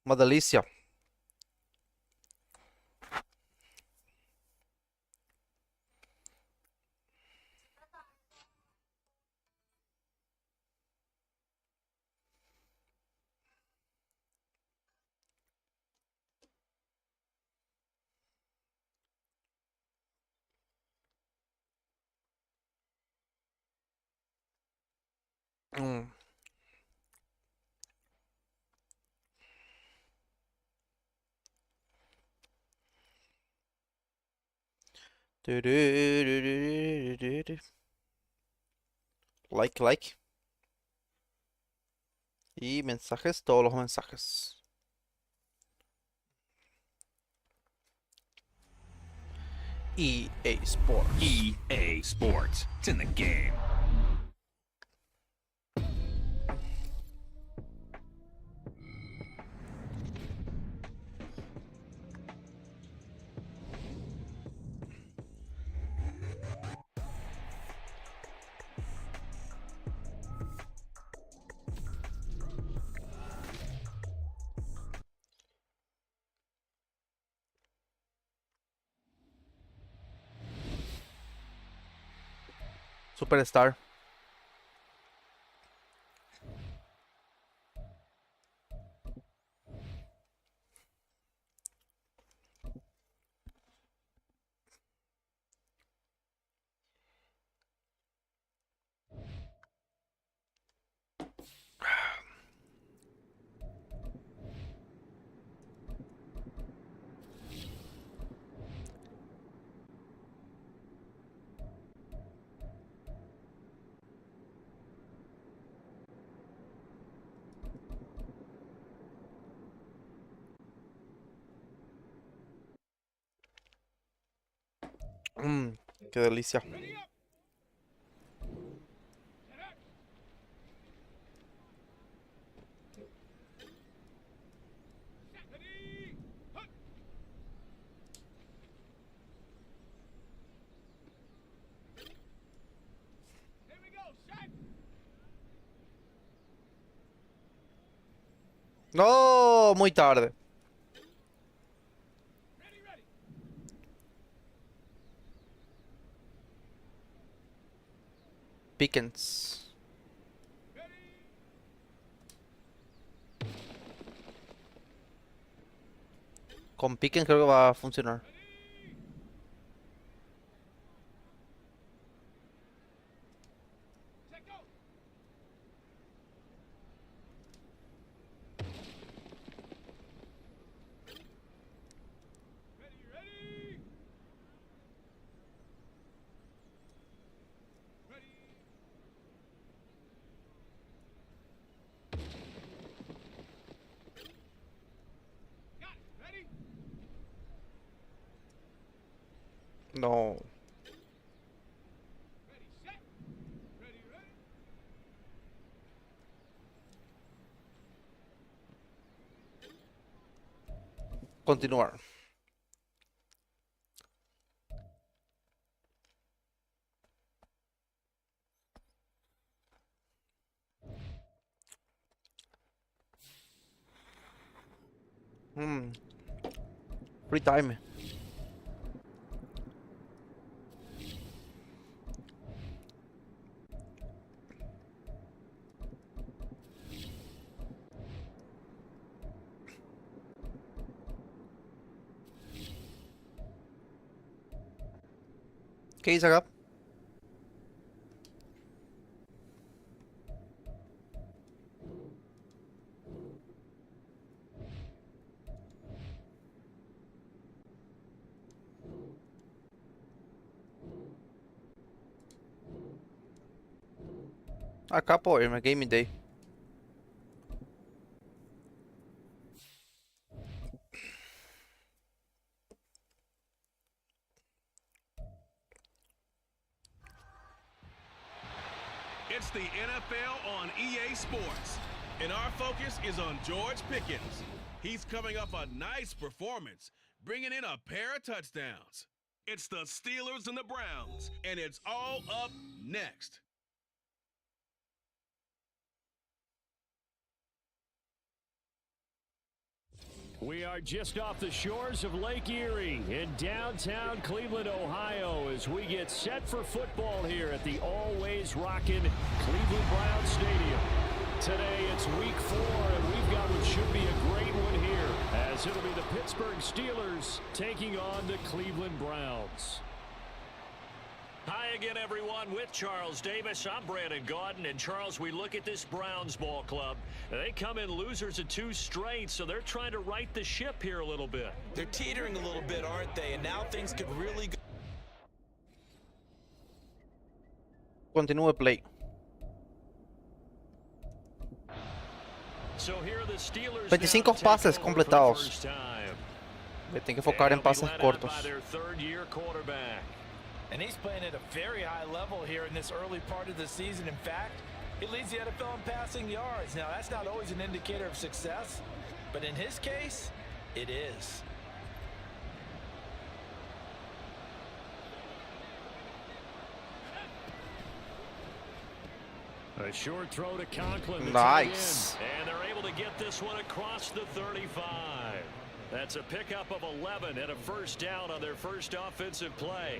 Uma delícia. Hum. Like. Y mensajes, todos los mensajes. EA Sports. EA Sports. It's in the game. Superstar. Qué delicia. No, muy tarde. Pickens. Con Pickens creo que va a funcionar. No. Continuar. Mm, Free time. ¿Qué dice acá? Acá por irme, Gaming Day. It's the NFL on EA Sports, and our focus is on George Pickens. He's coming off a nice performance, bringing in a pair of touchdowns. It's the Steelers and the Browns, and it's all up next. We are just off the shores of Lake Erie in downtown Cleveland, Ohio, as we get set for football here at the always rockin' Cleveland Browns Stadium. Today it's week 4, and we've got what should be a great one here, as it'll be the Pittsburgh Steelers taking on the Cleveland Browns. Hi again, everyone. With Charles Davis, I'm Brandon Gaudin. And Charles, we look at this Browns ball club. They come in losers of 2 straight, so they're trying to right the ship here a little bit. They're teetering a little bit, aren't they? And now things could really go. Continúe play. So here are the Steelers 25 pases completados. Me tengo que enfocar en pases cortos. And he's playing at a very high level here in this early part of the season. In fact, he leads the NFL in passing yards. Now, that's not always an indicator of success, but in his case, it is. A short throw to Conklin. Nice. And they're able to get this one across the 35. That's a pickup of 11 and a first down on their first offensive play.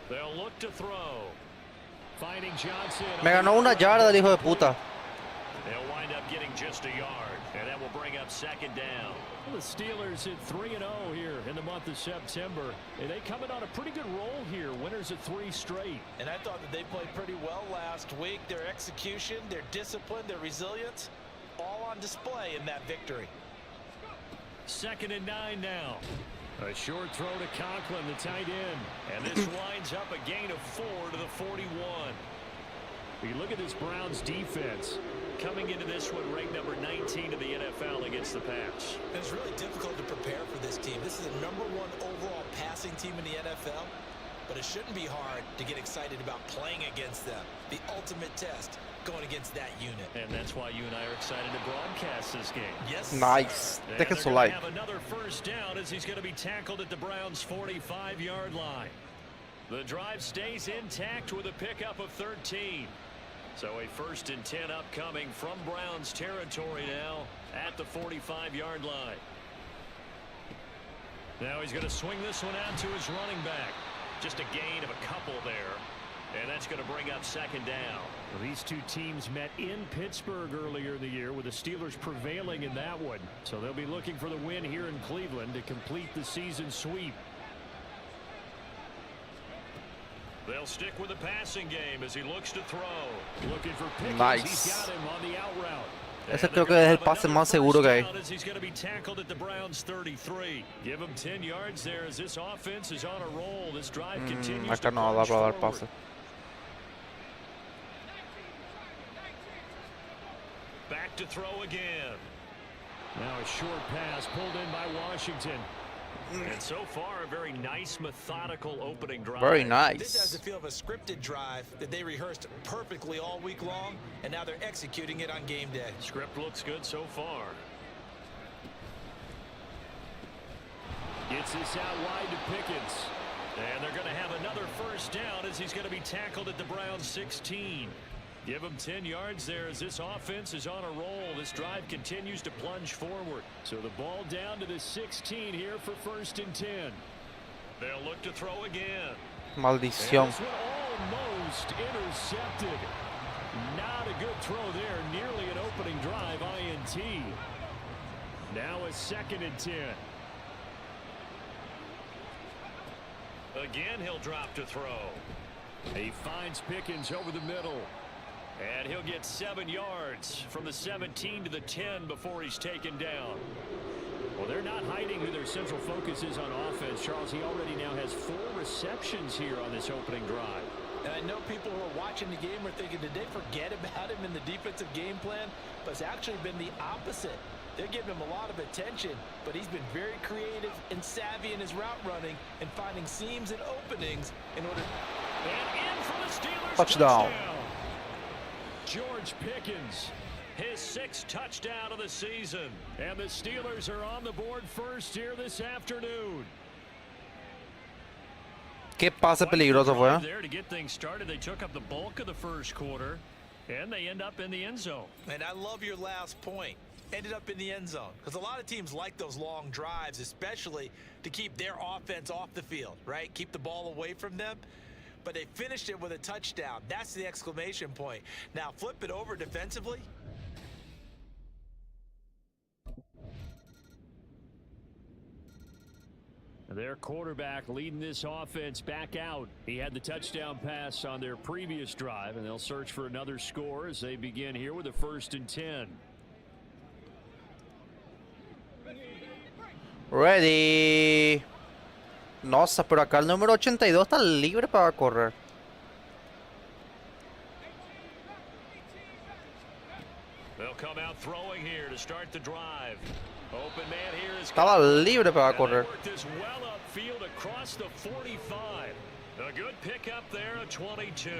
They'll look to throw. Finding Johnson. Me ganó una yarda el hijo de puta. They'll wind up getting just a yard, and that will bring up second down. Well, the Steelers hit 3-0 here in the month of September. And they come in on a pretty good roll here, winners of 3 straight. And I thought that they played pretty well last week. Their execution, their discipline, their resilience, all on display in that victory. 2nd and 9 now. A short throw to Conklin, the tight end. And this winds up a gain of 4 to the 41. You look at this Browns defense coming into this one ranked number 19 in the NFL against the pass. It's really difficult to prepare for this team. This is the #1 overall passing team in the NFL, but it shouldn't be hard to get excited about playing against them. The ultimate test going against that unit. And that's why you and I are excited to broadcast this game. Yes. Nice. Deja su like. Have another first down as he's going to be tackled at the Browns' 45-yard line. The drive stays intact with a pickup of 13. So a 1st and 10 upcoming from Browns territory now at the 45-yard line. Now he's going to swing this one out to his running back. Just a gain of a couple there. And that's going to bring up second down. Well, these 2 teams met in Pittsburgh earlier in the year, with the Steelers prevailing in that one. So they'll be looking for the win here in Cleveland to complete the season sweep. They'll stick with the passing game as he looks to throw. Looking for Pickens. Nice. He's got him on the out route. Ese creo que es el pase más seguro que hay. He's going to be tackled at the Browns 33. Give him 10 yards there as this offense is on a roll. This drive continues Acá to no va a push dar forward. pase. Back to throw again. Now a short pass pulled in by Washington. And so far, a very nice, methodical opening drive. Very This nice. has the feel of a scripted drive that they rehearsed perfectly all week long, and now they're executing it on game day. Script looks good so far. Gets this out wide to Pickens. And they're going to have another first down as he's going to be tackled at the Browns 16. Give him 10 yards there as this offense is on a roll. This drive continues to plunge forward. So the ball down to the 16 here for 1st and 10. They'll look to throw again. Maldición. And this one almost intercepted. Not a good throw there. Nearly an opening drive INT. Now a 2nd and 10. Again, he'll drop to throw. He finds Pickens over the middle. And he'll get 7 yards from the 17 to the 10 before he's taken down. Well, they're not hiding who their central focus is on offense. Charles, he already now has 4 receptions here on this opening drive. And I know people who are watching the game are thinking, did they forget about him in the defensive game plan? But it's actually been the opposite. They're giving him a lot of attention, but he's been very creative and savvy in his route running and finding seams and openings in order. And in for the Steelers. Touchdown. George Pickens, his 6th touchdown of the season. And the Steelers are on the board first here this afternoon. Qué pase peligroso fue. ¿Eh? There to get things started. They took up the bulk of the first quarter, and they end up in the end zone. And I love your last point. Ended up in the end zone, because a lot of teams like those long drives, especially to keep their offense off the field, right? Keep the ball away from them. But they finished it with a touchdown. That's the exclamation point. Now flip it over defensively. Their quarterback leading this offense back out. He had the touchdown pass on their previous drive, and they'll search for another score as they begin here with a 1st and 10. Ready. Nossa, pero acá el número 82 está libre para correr. They'll come out throwing here to start the drive. Open man here is Estaba libre para correr. this well upfield across the 45. A good pickup there, a 22.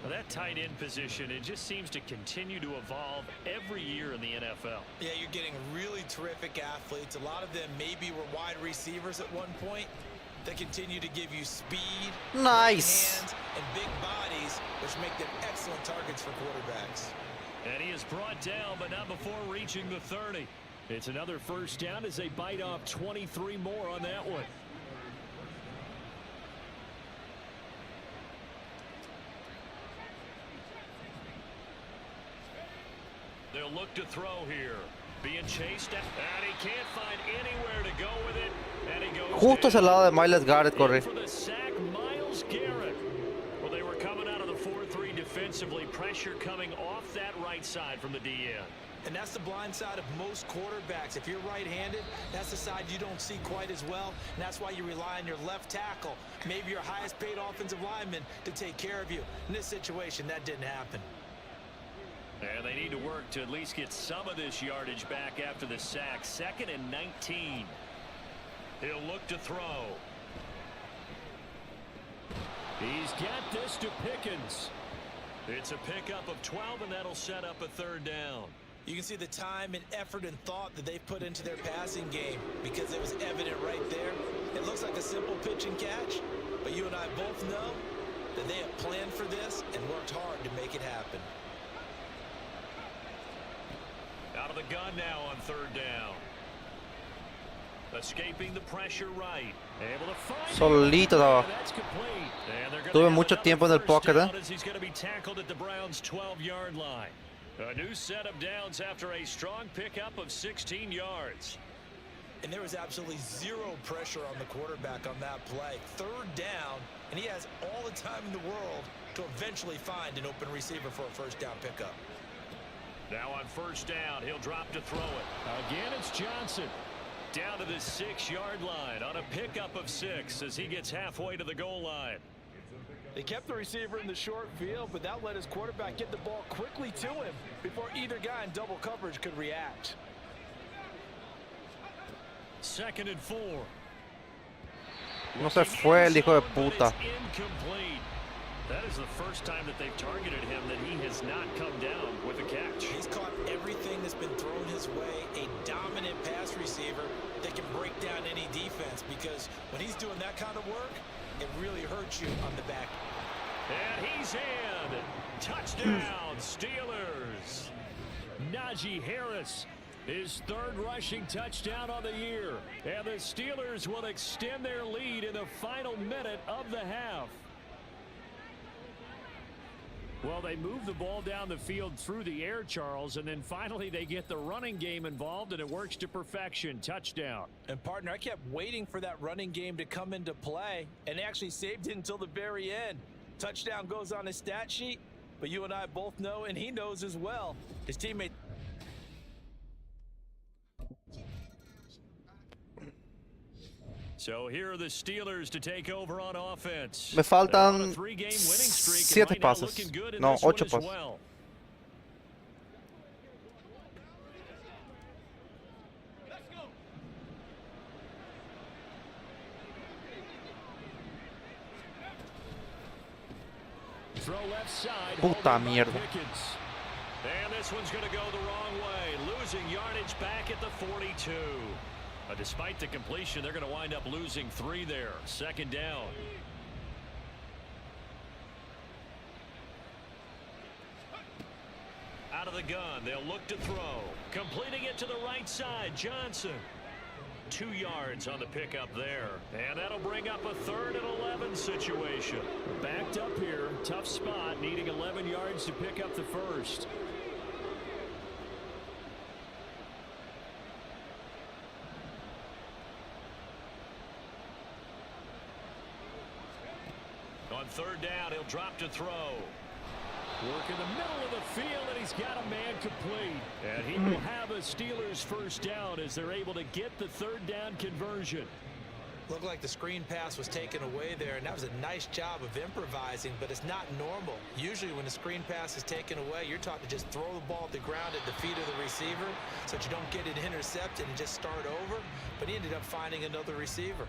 Well, that tight end position, it just seems to continue to evolve every year in the NFL. Yeah, you're getting really terrific athletes. A lot of them maybe were wide receivers at one point. They continue to give you speed, Nice. hands, and big bodies, which make them excellent targets for quarterbacks. And he is brought down, but not before reaching the 30. It's another 1st down as they bite off 23 more on that one. They'll look to throw here. Being chased, and he can't find anywhere to go with it. And he goes Justo ese lado de Miles Garrett corrí. for the sack, Myles Garrett. Well, they were coming out of the 4-3 defensively. Pressure coming off that right side from the DN. And that's the blind side of most quarterbacks. If you're right-handed, that's the side you don't see quite as well. And that's why you rely on your left tackle, maybe your highest-paid offensive lineman, to take care of you. In this situation, that didn't happen. And they need to work to at least get some of this yardage back after the sack. 2nd and 19. He'll look to throw. He's got this to Pickens. It's a pickup of 12, and that'll set up a 3rd down. You can see the time and effort and thought that they've put into their passing game because it was evident right there. It looks like a simple pitch and catch, but you and I both know that they have planned for this and worked hard to make it happen. Out of the gun now on 3rd down. Escaping the pressure right. Able to find Solito estaba. That's complete. And they're gonna Tuve have mucho another tiempo en el 1st pocket, down as he's going to be tackled at the Browns' 12-yard line. A new set of downs after a strong pickup of 16 yards. And there was absolutely zero pressure on the quarterback on that play. 3rd down, and he has all the time in the world to eventually find an open receiver for a 1st down pickup. Now on 1st down, he'll drop to throw it. Again, it's Johnson. Down to the 6-yard line on a pickup of 6 as he gets halfway to the goal line. They kept the receiver in the short field, but that let his quarterback get the ball quickly to him before either guy in double coverage could react. 2nd and 4. No se fue el hijo de puta. Incomplete. That is the first time that they've targeted him that he has not come down with a catch. He's caught everything that's been thrown his way. A dominant pass receiver that can break down any defense, because when he's doing that kind of work, it really hurts you on the back. And he's in. Touchdown, Steelers. Najee Harris, his 3rd rushing touchdown on the year. And the Steelers will extend their lead in the final minute of the half. Well, they move the ball down the field through the air, Charles, and then finally they get the running game involved, and it works to perfection. Touchdown. And, partner, I kept waiting for that running game to come into play, and they actually saved it until the very end. Touchdown goes on his stat sheet, but you and I both know, and he knows as well, his teammate. So here are the Steelers to take over on offense. Me faltan 7 pases. No, 8 pases. Well. Throw left side. Puta mierda. And this one's going to go the wrong way, losing yardage back at the 42. Despite the completion, they're going to wind up losing 3 there. Second down. Out of the gun, they'll look to throw. Completing it to the right side, Johnson. 2 yards on the pickup there. And that'll bring up a 3rd and 11 situation. Backed up here, tough spot, needing 11 yards to pick up the first. On 3rd down, he'll drop to throw. Work in the middle of the field, and he's got a man complete. And he will have a Steelers first down as they're able to get the 3rd down conversion. Looked like the screen pass was taken away there, and that was a nice job of improvising, but it's not normal. Usually when the screen pass is taken away, you're taught to just throw the ball at the ground at the feet of the receiver so that you don't get it intercepted and just start over, but he ended up finding another receiver.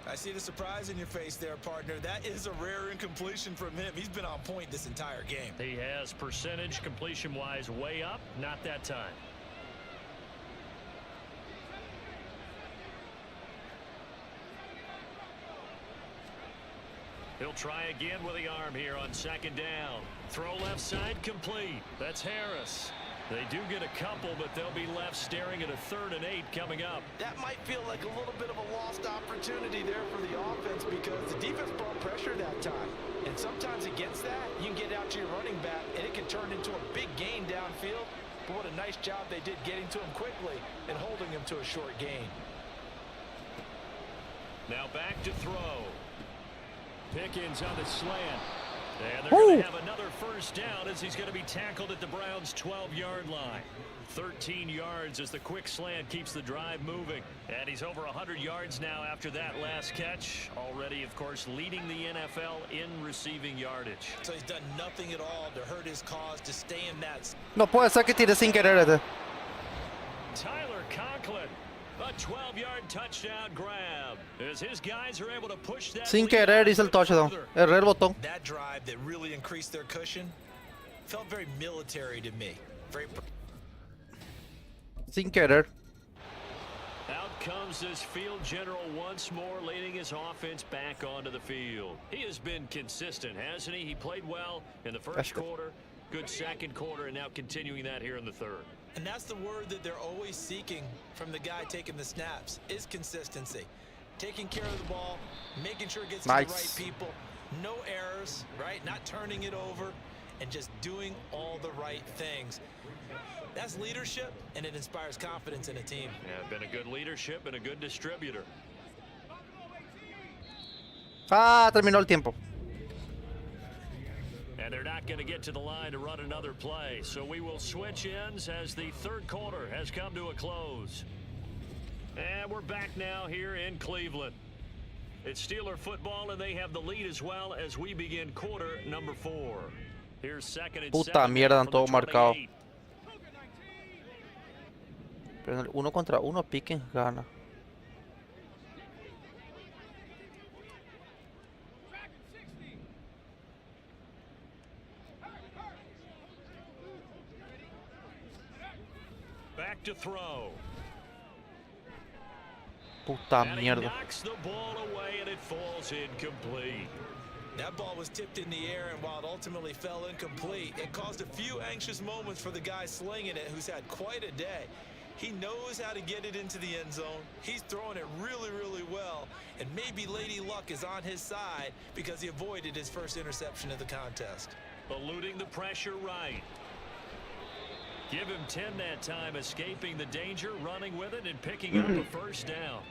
I see the surprise in your face there, partner. That is a rare incompletion from him. He's been on point this entire game. He has percentage completion-wise way up, not that time. He'll try again with the arm here on 2nd down. Throw left side complete. That's Harris. They do get a couple, but they'll be left staring at a 3rd and 8 coming up. That might feel like a little bit of a lost opportunity there for the offense because the defense brought pressure that time. And sometimes against that, you can get out to your running back, and it can turn into a big gain downfield. But what a nice job they did getting to him quickly and holding him to a short gain. Now back to throw. Pickens on the slant. And they're going to have another first down as he's going to be tackled at the Browns' 12-yard line. 13 yards as the quick slant keeps the drive moving. And he's over 100 yards now after that last catch. Already, of course, leading the NFL in receiving yardage. So he's done nothing at all to hurt his cause, to stay in that. No puede ser que tire sin querer. Tyler Conklin. A 12-yard touchdown grab as his guys are able to push that. Sin querer hizo el touchdown. Erré el botón. That drive that really increased their cushion felt very military to me. Very. Sin querer. Out comes this field general once more, leading his offense back onto the field. He has been consistent, hasn't he? He played well in the first quarter, good 2nd quarter, and now continuing that here in the 3rd. And that's the word that they're always seeking from the guy taking the snaps, is consistency. Taking care of the ball, making sure it gets to the right people, no errors, right? Not turning it over, and just doing all the right things. That's leadership, and it inspires confidence in a team. Yeah, been a good leadership and a good distributor. Terminó el tiempo. And they're not going to get to the line to run another play. So we will switch ends as the 3rd quarter has come to a close. And we're back now here in Cleveland. It's Steeler football, and they have the lead as well as we begin quarter number 4. Here's 2nd and 7. Puta mierda, han todo marcado. Pero en el 1 contra 1 Pickens gana. Back to throw. Puta And he mierda. knocks the ball away, and it falls incomplete. That ball was tipped in the air, and while it ultimately fell incomplete, it caused a few anxious moments for the guy slinging it, who's had quite a day. He knows how to get it into the end zone. He's throwing it really, really well, and maybe Lady Luck is on his side because he avoided his first interception of the contest. Eluding the pressure right. Give him 10 that time, escaping the danger, running with it, and picking up a first down.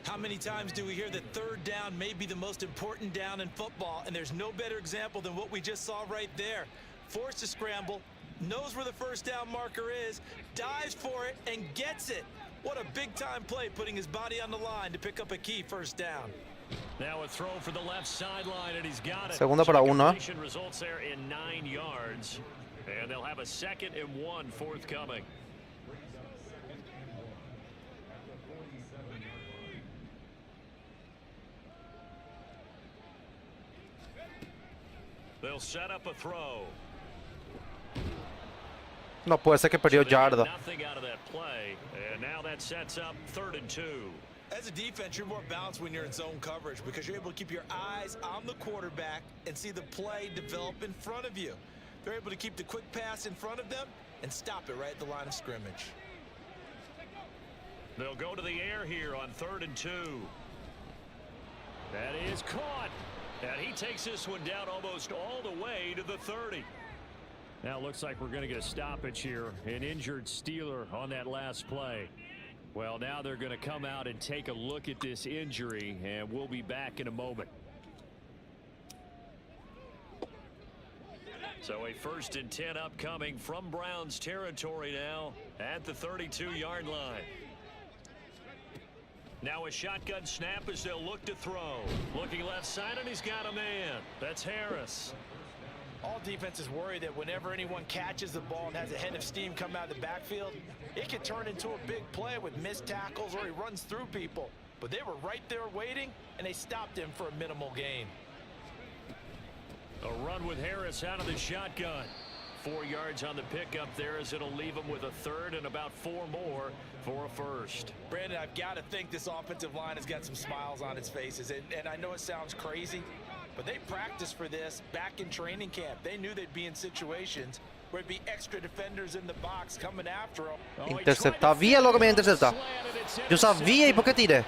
How many times do we hear that 3rd down may be the most important down in football, and there's no better example than what we just saw right there. Forced to scramble, knows where the first down marker is, dives for it, and gets it. What a big-time play, putting his body on the line to pick up a key first down. Now a throw for the left sideline, and he's got it. Segunda para uno. Completion results there in 9 yards. And they'll have a 2nd and 1 forthcoming. They'll set up a throw. No puede ser que perdió yarda. Nothing out of that play. And now that that sets up 3rd and 2. As a defense, you're more balanced when you're in zone coverage because you're able to keep your eyes on the quarterback and see the play develop in front of you. They're able to keep the quick pass in front of them and stop it right at the line of scrimmage. They'll go to the air here on 3rd and 2. That is caught. And he takes this one down almost all the way to the 30. Now it looks like we're going to get a stoppage here. An injured Steeler on that last play. Well, now they're going to come out and take a look at this injury, and we'll be back in a moment. So a 1st and 10 upcoming from Browns territory now at the 32-yard line. Now a shotgun snap as they'll look to throw. Looking left side, and he's got a man. That's Harris. All defenses worry that whenever anyone catches the ball and has a head of steam come out of the backfield, it can turn into a big play with missed tackles or he runs through people. But they were right there waiting, and they stopped him for a minimal gain. A run with Harris out of the shotgun. 4 yards on the pickup there as it'll leave him with a 3rd and about 4 more for a 1st. Brandon, I've got to think this offensive line has got some smiles on its faces. And I know it sounds crazy, but they practiced for this back in training camp. They knew they'd be in situations where it'd be extra defenders in the box coming after them. Interceptar. Via logo med interceptar. Du sa via I pocket ID. And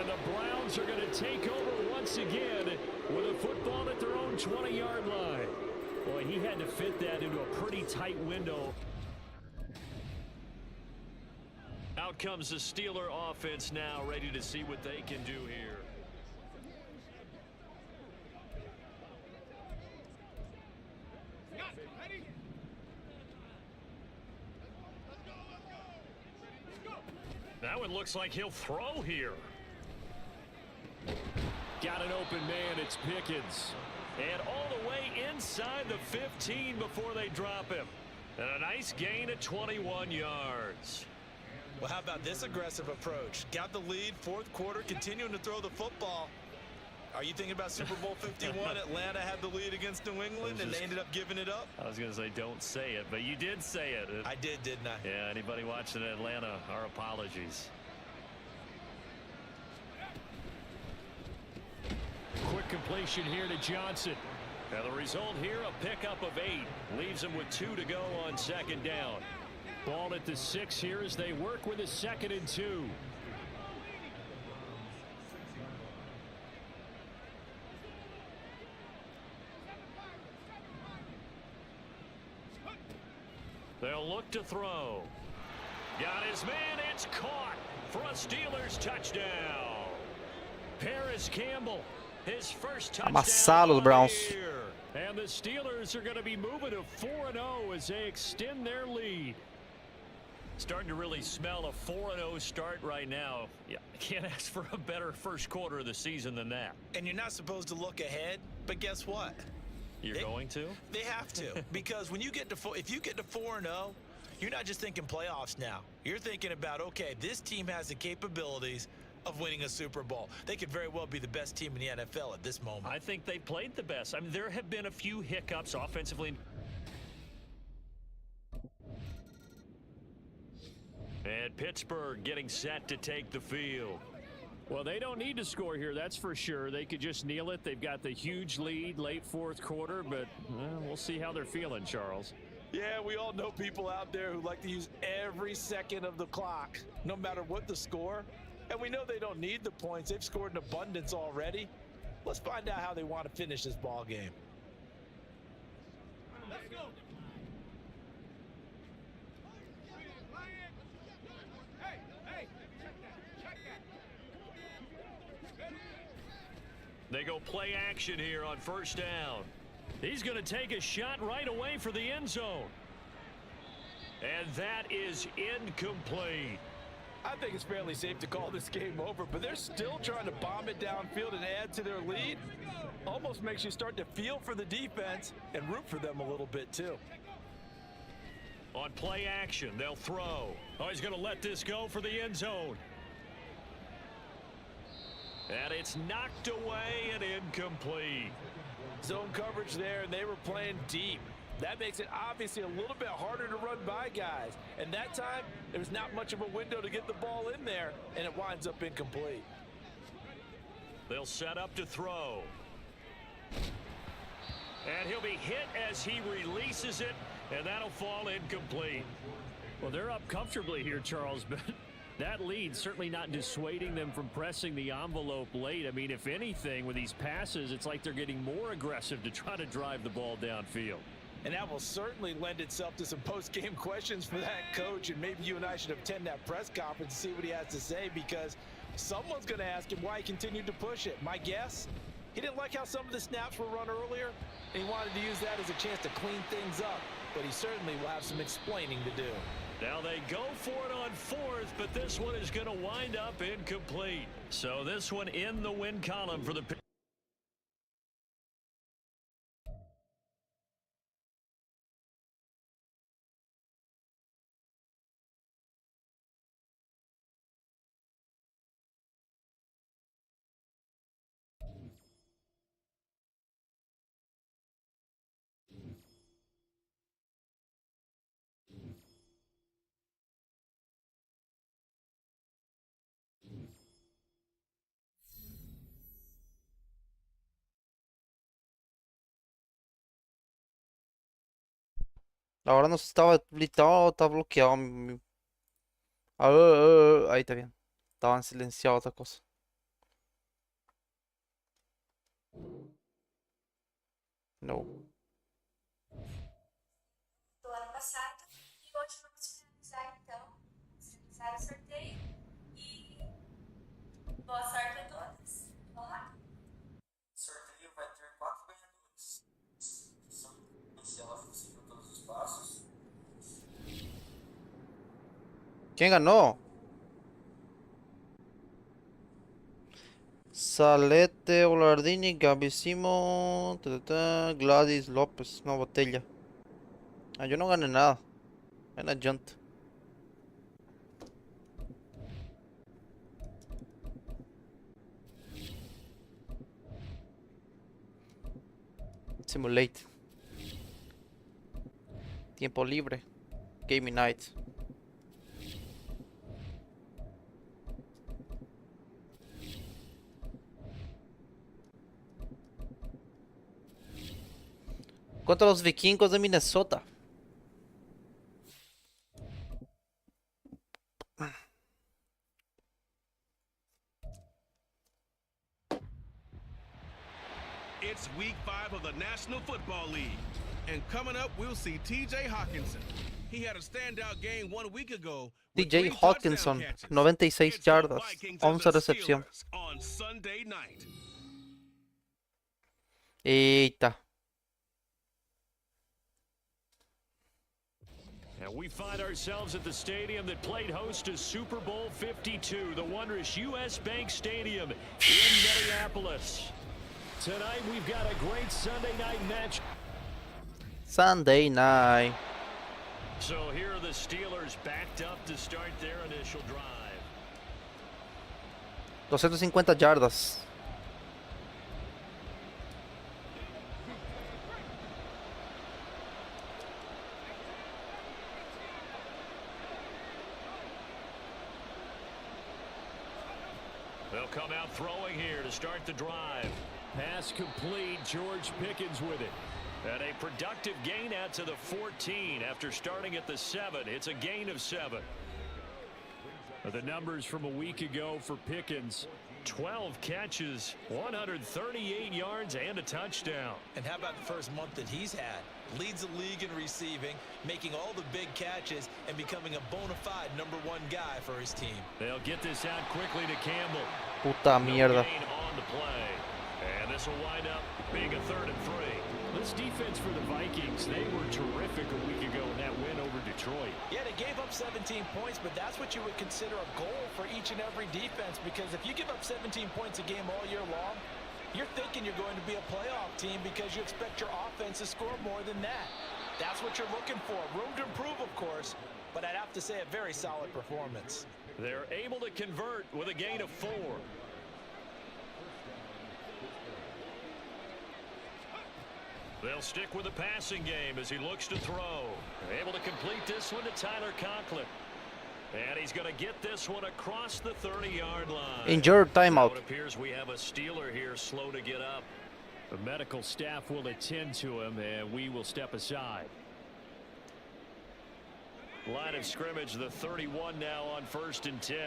the Browns are going to take over once again with a football at their own 20-yard line. Boy, he had to fit that into a pretty tight window. Out comes the Steeler offense now, ready to see what they can do here. That one looks like he'll throw here. Got an open man, it's Pickens. And all the way inside the 15 before they drop him. And a nice gain at 21 yards. Well, how about this aggressive approach? Got the lead, 4th quarter, continuing to throw the football. Are you thinking about Super Bowl 51? Atlanta had the lead against New England, and they ended up giving it up? I was going to say don't say it, but you did say it. I did, didn't I? Yeah, anybody watching Atlanta, our apologies. Quick completion here to Johnson. And the result here, a pickup of 8. Leaves him with 2 to go on 2nd down. Ball at the 6 here as they work with a 2nd and 2. They'll look to throw. Got his man. It's caught for a Steelers touchdown. Paris Campbell, his first touchdown Amassaram os Browns. here. And the Steelers are going to be moving to 4-0 as they extend their lead. Starting to really smell a 4-0 start right now. Yeah, can't ask for a better first quarter of the season than that. And you're not supposed to look ahead, but guess what? You're going to? They have to, because when you get to if you get to 4-0, you're not just thinking playoffs now. You're thinking about, okay, this team has the capabilities of winning a Super Bowl. They could very well be the best team in the NFL at this moment. I think they played the best. I mean, there have been a few hiccups offensively. And Pittsburgh getting set to take the field. Well, they don't need to score here, that's for sure. They could just kneel it. They've got the huge lead late 4th quarter, but we'll see how they're feeling, Charles. Yeah, we all know people out there who like to use every second of the clock, no matter what the score. And we know they don't need the points. They've scored in abundance already. Let's find out how they want to finish this ball game. Let's go. They go play action here on 1st down. He's going to take a shot right away for the end zone. And that is incomplete. I think it's fairly safe to call this game over, but they're still trying to bomb it downfield and add to their lead. Almost makes you start to feel for the defense and root for them a little bit too. On play action, they'll throw. Oh, he's going to let this go for the end zone. And it's knocked away and incomplete. Zone coverage there, and they were playing deep. That makes it obviously a little bit harder to run by guys. And that time, there's not much of a window to get the ball in there, and it winds up incomplete. They'll set up to throw. And he'll be hit as he releases it, and that'll fall incomplete. Well, they're up comfortably here, Charles, but that lead certainly not dissuading them from pressing the envelope late. I mean, if anything, with these passes, it's like they're getting more aggressive to try to drive the ball downfield. And that will certainly lend itself to some post-game questions for that coach, and maybe you and I should attend that press conference and see what he has to say, because someone's going to ask him why he continued to push it. My guess, he didn't like how some of the snaps were run earlier, and he wanted to use that as a chance to clean things up, but he certainly will have some explaining to do. Now they go for it on fourth, but this one is going to wind up incomplete. So this one in the win column for the... Ahora no sé si estaba habilitado o está bloqueado. Ahí está bien. Estaban silenciados otra cosa. No. Do ano passado e hoje vamos finalizar então, finalizar o sorteio e boa sorte a todos. Vamos lá. O sorteio vai ter 4 ganhadores. Se ela conseguiu todos os passos. ¿Quién ganó? Salete, Olardini, Gabisimo, Gladys López, una botella. Ah, yo no gané nada. En la llanta. Simulate. Tiempo libre. Gaming night. Contra los vikingos de Minnesota. It's week 5 of the National Football League. And coming up, we'll see TJ Hawkinson. He had a standout game 1 week ago. with TJ 3 Hawkinson, touchdown catches. 96 It's the yardas, Vikings and 11 the recepción. Steelers on Sunday night. Eita. And we find ourselves at the stadium that played host to Super Bowl 52, the wondrous U.S. Bank Stadium in Minneapolis. Tonight we've got a great Sunday night match. Sunday night. So here are the Steelers backed up to start their initial drive. 250 yardas. They'll come out throwing here to start the drive. Pass complete. George Pickens with it. And a productive gain out to the 14 after starting at the 7. It's a gain of 7. The numbers from a week ago for Pickens. 12 catches, 138 yards, and a touchdown. And how about the first month that he's had? Leads the league in receiving, making all the big catches, and becoming a bona fide #1 guy for his team. They'll get this out quickly to Campbell. Puta mierda. No gain on the play. And this will wind up being a 3rd and 3. This defense for the Vikings, they were terrific a week ago in that win over Detroit. Yeah, they gave up 17 points, but that's what you would consider a goal for each and every defense, because if you give up 17 points a game all year long, you're thinking you're going to be a playoff team because you expect your offense to score more than that. That's what you're looking for. Room to improve, of course, but I'd have to say a very solid performance. They're able to convert with a gain of 4. They'll stick with the passing game as he looks to throw. Able to complete this one to Tyler Conklin. And he's going to get this one across the 30-yard line. Injured timeout. It appears we have a Steeler here slow to get up. The medical staff will attend to him, and we will step aside. Line of scrimmage, the 31 now on 1st and 10.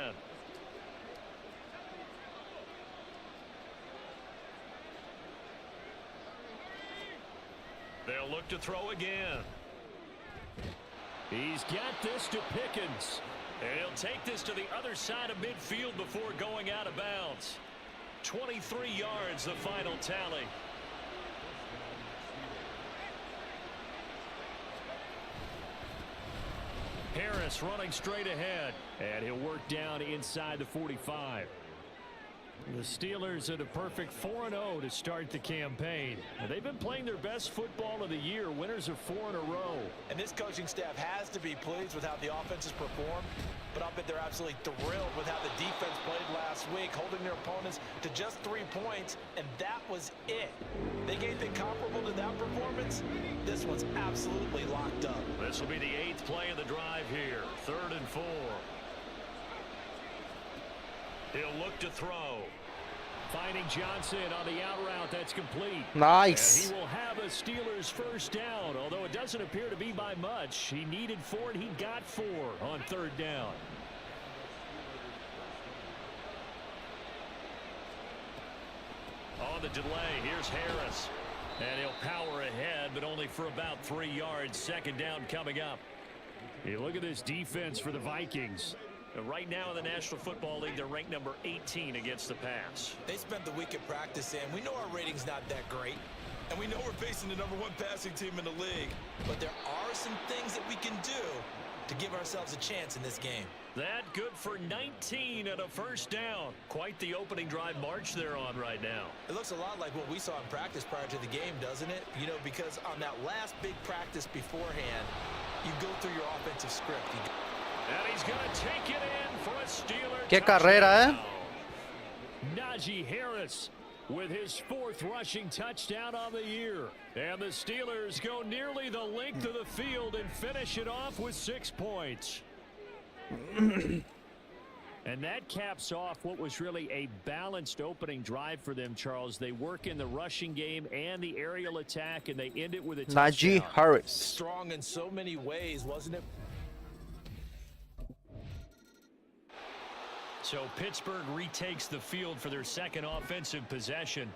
They'll look to throw again. He's got this to Pickens. And he'll take this to the other side of midfield before going out of bounds. 23 yards, the final tally. Harris running straight ahead. And he'll work down inside the 45. The Steelers are the perfect 4-0 to start the campaign. And they've been playing their best football of the year. Winners of 4 in a row. And this coaching staff has to be pleased with how the offense has performed. But I'll bet they're absolutely thrilled with how the defense played last week, holding their opponents to just 3 points, and that was it. They gave anything comparable to that performance? This one's absolutely locked up. This will be the 8th play of the drive here. 3rd and 4. He'll look to throw. Finding Johnson on the out route. That's complete. Nice. And he will have a Steelers first down, although it doesn't appear to be by much. He needed 4, and he got 4 on 3rd down. On the delay, here's Harris. And he'll power ahead, but only for about 3 yards. 2nd down coming up. You look at this defense for the Vikings. Right now in the National Football League, they're ranked number 18 against the pass. They spent the week at practice, and we know our rating's not that great. And we know we're facing the #1 passing team in the league. But there are some things that we can do to give ourselves a chance in this game. That good for 19 and a first down. Quite the opening drive march they're on right now. It looks a lot like what we saw in practice prior to the game, doesn't it? You know, because on that last big practice beforehand, you go through your offensive script. And he's going to take it in for a Steeler Qué touchdown. carrera, Najee Harris with his 4th rushing touchdown on the year. And the Steelers go nearly the length of the field and finish it off with 6 points. And that caps off what was really a balanced opening drive for them, Charles. They work in the rushing game and the aerial attack, and they end it with a touchdown. Najee Harris. Strong in so many ways, wasn't it? So Pittsburgh retakes the field for their 2nd offensive possession.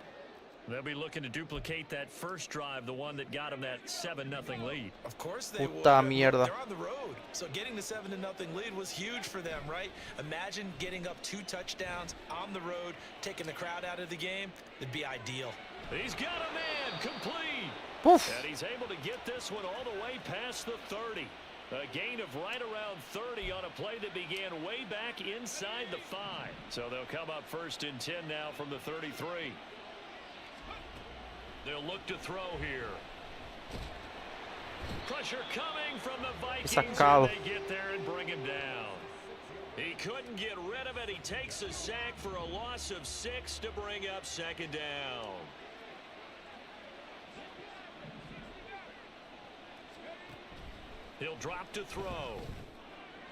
They'll be looking to duplicate that first drive, the one that got them that 7-0 lead. Of course they would. Puta mierda. They're on the road. So getting the 7-0 lead was huge for them, right? Imagine getting up 2 touchdowns on the road, taking the crowd out of the game. It'd be ideal. He's got a man complete. Poof. And he's able to get this one all the way past the 30. A gain of right around 30 on a play that began way back inside the 5. So they'll come up 1st and 10 now from the 33. They'll look to throw here. Pressure coming from the Vikings. Sacado. And they get there and bring him down. He couldn't get rid of it. He takes a sack for a loss of 6 to bring up 2nd down. He'll drop to throw.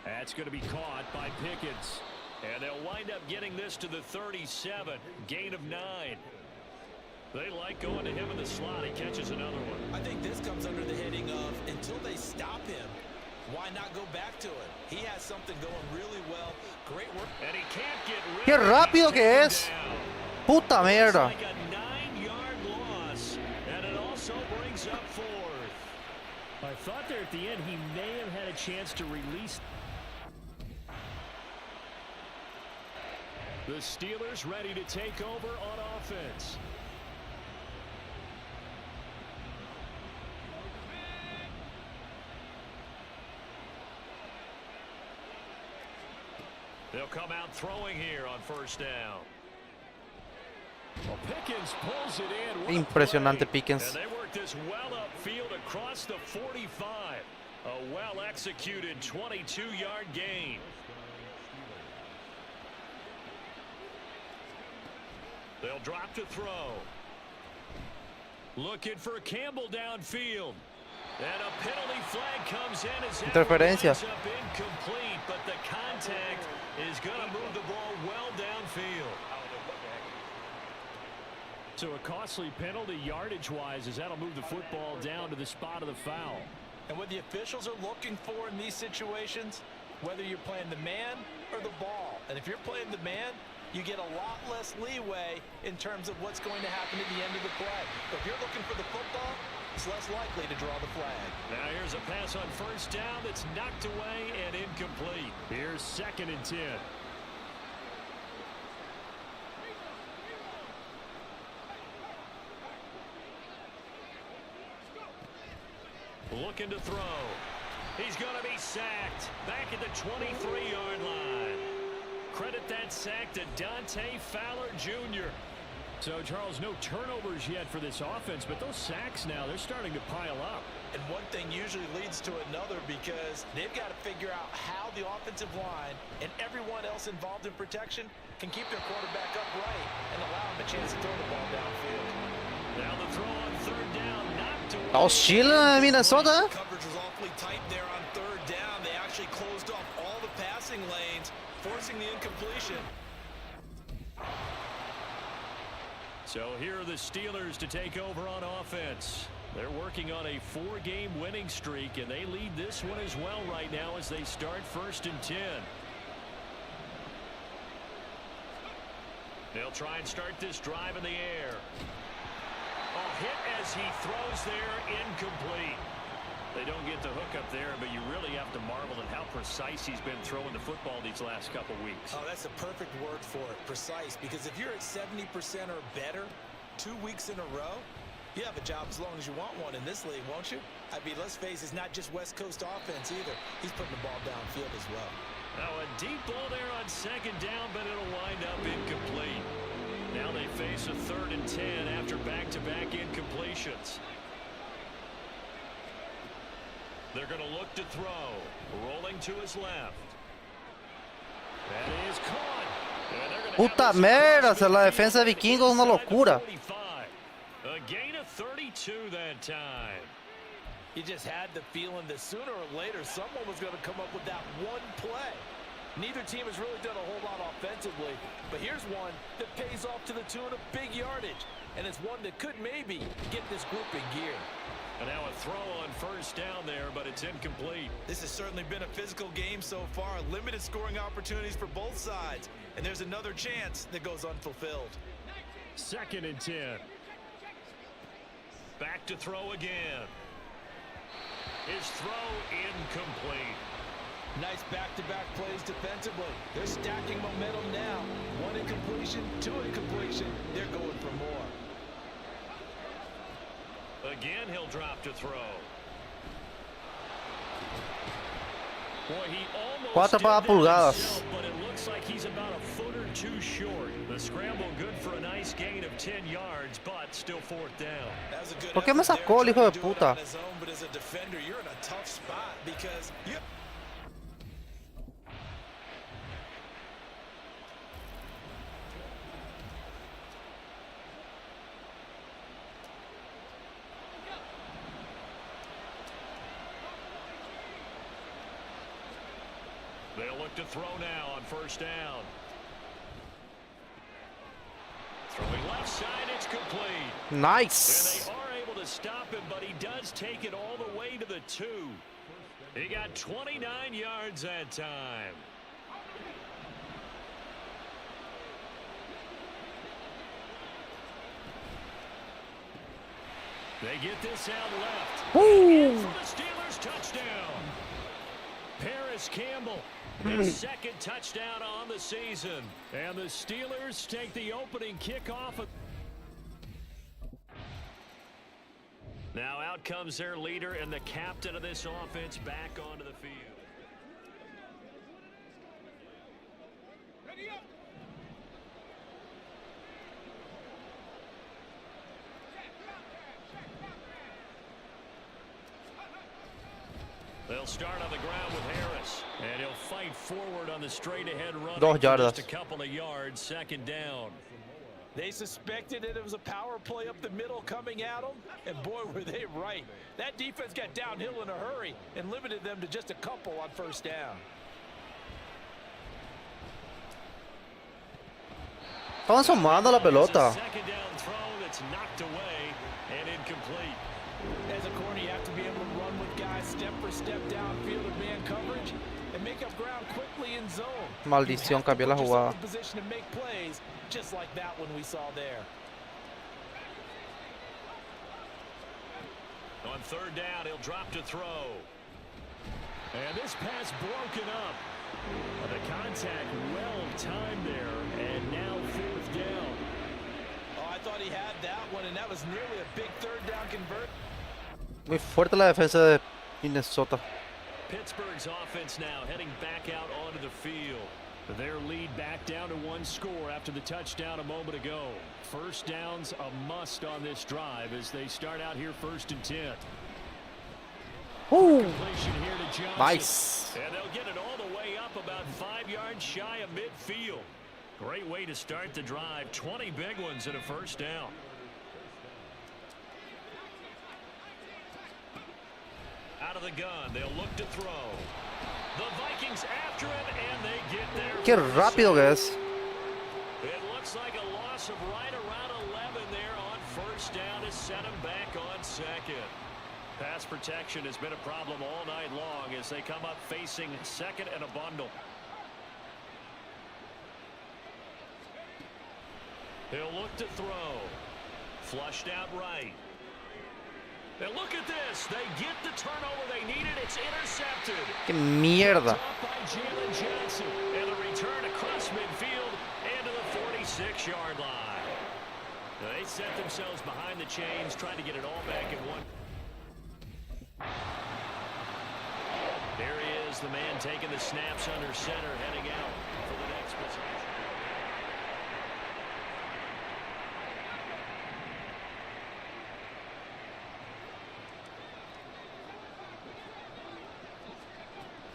That's going to be caught by Pickens. And they'll wind up getting this to the 37. Gain of 9. They like going to him in the slot. He catches another one. I think this comes under the heading of, until they stop him, why not go back to it? He has something going really well. Great work. And he can't get rid Qué of it. rápido que Taken es. down. Puta mierda. Like a 9-yard loss. And it also brings up 4th. I thought there at the end he may have had a chance to release. The Steelers ready to take over on offense. They'll come out throwing here on 1st down. Well, Pickens pulls it in. Impresionante Pickens. And they work this well upfield across the 45. A well-executed 22-yard gain. They'll drop to throw. Looking for Campbell downfield. And a penalty flag comes in as Interferencia. winds up incomplete, but the contact is going to move the ball well downfield. So a costly penalty yardage-wise, as that'll move the football down to the spot of the foul. And what the officials are looking for in these situations, whether you're playing the man or the ball. And if you're playing the man, you get a lot less leeway in terms of what's going to happen at the end of the play. But if you're looking for the football, it's less likely to draw the flag. Now here's a pass on first down that's knocked away and incomplete. Here's 2nd and 10. Looking to throw. He's going to be sacked. Back at the 23-yard line. Credit that sack to Dante Fowler Jr. So, Charles, no turnovers yet for this offense, but those sacks now, they're starting to pile up. And one thing usually leads to another because they've got to figure out how the offensive line and everyone else involved in protection can keep their quarterback upright and allow him a chance to throw the ball downfield. Now the throw on 3rd down, knocked away. Tá hostil em Minnesota. Coverage was awfully tight there on 3rd down. They actually closed off all the passing lanes, forcing the incompletion. So here are the Steelers to take over on offense. They're working on a 4-game winning streak, and they lead this one as well right now as they start 1st and 10. They'll try and start this drive in the air. A hit as he throws there, incomplete. They don't get the hook up there, but you really have to marvel at how precise he's been throwing the football these last couple weeks. Oh, that's the perfect word for it, precise, because if you're at 70% or better 2 weeks in a row, you have a job as long as you want one in this league, won't you? I mean, let's face it, it's not just West Coast offense either. He's putting the ball downfield as well. Now a deep ball there on 2nd down, but it'll wind up incomplete. Now they face a 3rd and 10 after back-to-back incompletions. They're going to look to throw. Rolling to his left. That is caught. And they're gonna Puta have this merda, across la defensa de Vikingos es una locura. 45. A gain of 32 that time. You just had the feeling that sooner or later someone was going to come up with that one play. Neither team has really done a whole lot offensively, but here's one that pays off to the tune of big yardage, and it's one that could maybe get this group in gear. And now a throw on 1st down there, but it's incomplete. This has certainly been a physical game so far. Limited scoring opportunities for both sides. And there's another chance that goes unfulfilled. 2nd and 10. Back to throw again. His throw incomplete. Nice back-to-back plays defensively. They're stacking momentum now. 1 incompletion, 2 incompletion. They're going for more. Again, he'll drop to throw. Boy, he almost 4 did that pulgadas. himself, but it looks like he's about a foot or 2 short. The scramble good for a nice gain of 10 yards, but still 4th down. That was a good ¿Por qué me effort sacó el there, hijo de trying to do it puta? on his own, but as a defender, you're in a tough spot because you... They'll look to throw now on 1st down. Throwing left side, it's complete. Nice. And they are able to stop him, but he does take it all the way to the 2. He got 29 yards that time. They get this out left. Woo. For the Steelers touchdown. Paris Campbell, his 2nd touchdown on the season. And the Steelers take the opening kickoff. Now out comes their leader and the captain of this offense back onto the field. They'll start on the ground with Harris, and he'll fight forward on the straight-ahead run. 2 yardas. Just a couple of yards, 2nd down. They suspected that it was a power play up the middle coming at them, and boy, were they right. That defense got downhill in a hurry and limited them to just a couple on first down. Estaban asomando la pelota. Second down throw that's knocked away and incomplete. As a corner, you have to be able to run with guys step for step downfield of man coverage and make up ground quickly in zone. Maldición, cambió la jugada. Position to make plays, just like that one we saw there. On third down, he'll drop to throw. And this pass broken up. The contact well timed there, and now fourth down. Oh, I thought he had that one, and that was nearly a big third down convert. Muy fuerte la defensa de Minnesota. Pittsburgh's offense now heading back out onto the field. Their lead back down to one score after the touchdown a moment ago. First down's a must on this drive as they start out here 1st and 10. Ooh. Completion here to Johnson. Nice. And they'll get it all the way up about 5 yards shy of midfield. Great way to start the drive. 20 big ones and a first down. Out of the gun, they'll look to throw. The Vikings after him, and they get there. Qué rápido que es. It looks like a loss of right around 11 there on first down to set him back on second. Pass protection has been a problem all night long as they come up facing second and a bundle. He'll look to throw. Flushed out right. And look at this. They get the turnover they needed. It's intercepted. Qué mierda. Dropped by Jalen Johnson. And the return across midfield and to the 46-yard line. Now they set themselves behind the chains, trying to get it all back in one. There he is, the man taking the snaps under center, heading out for the next possession.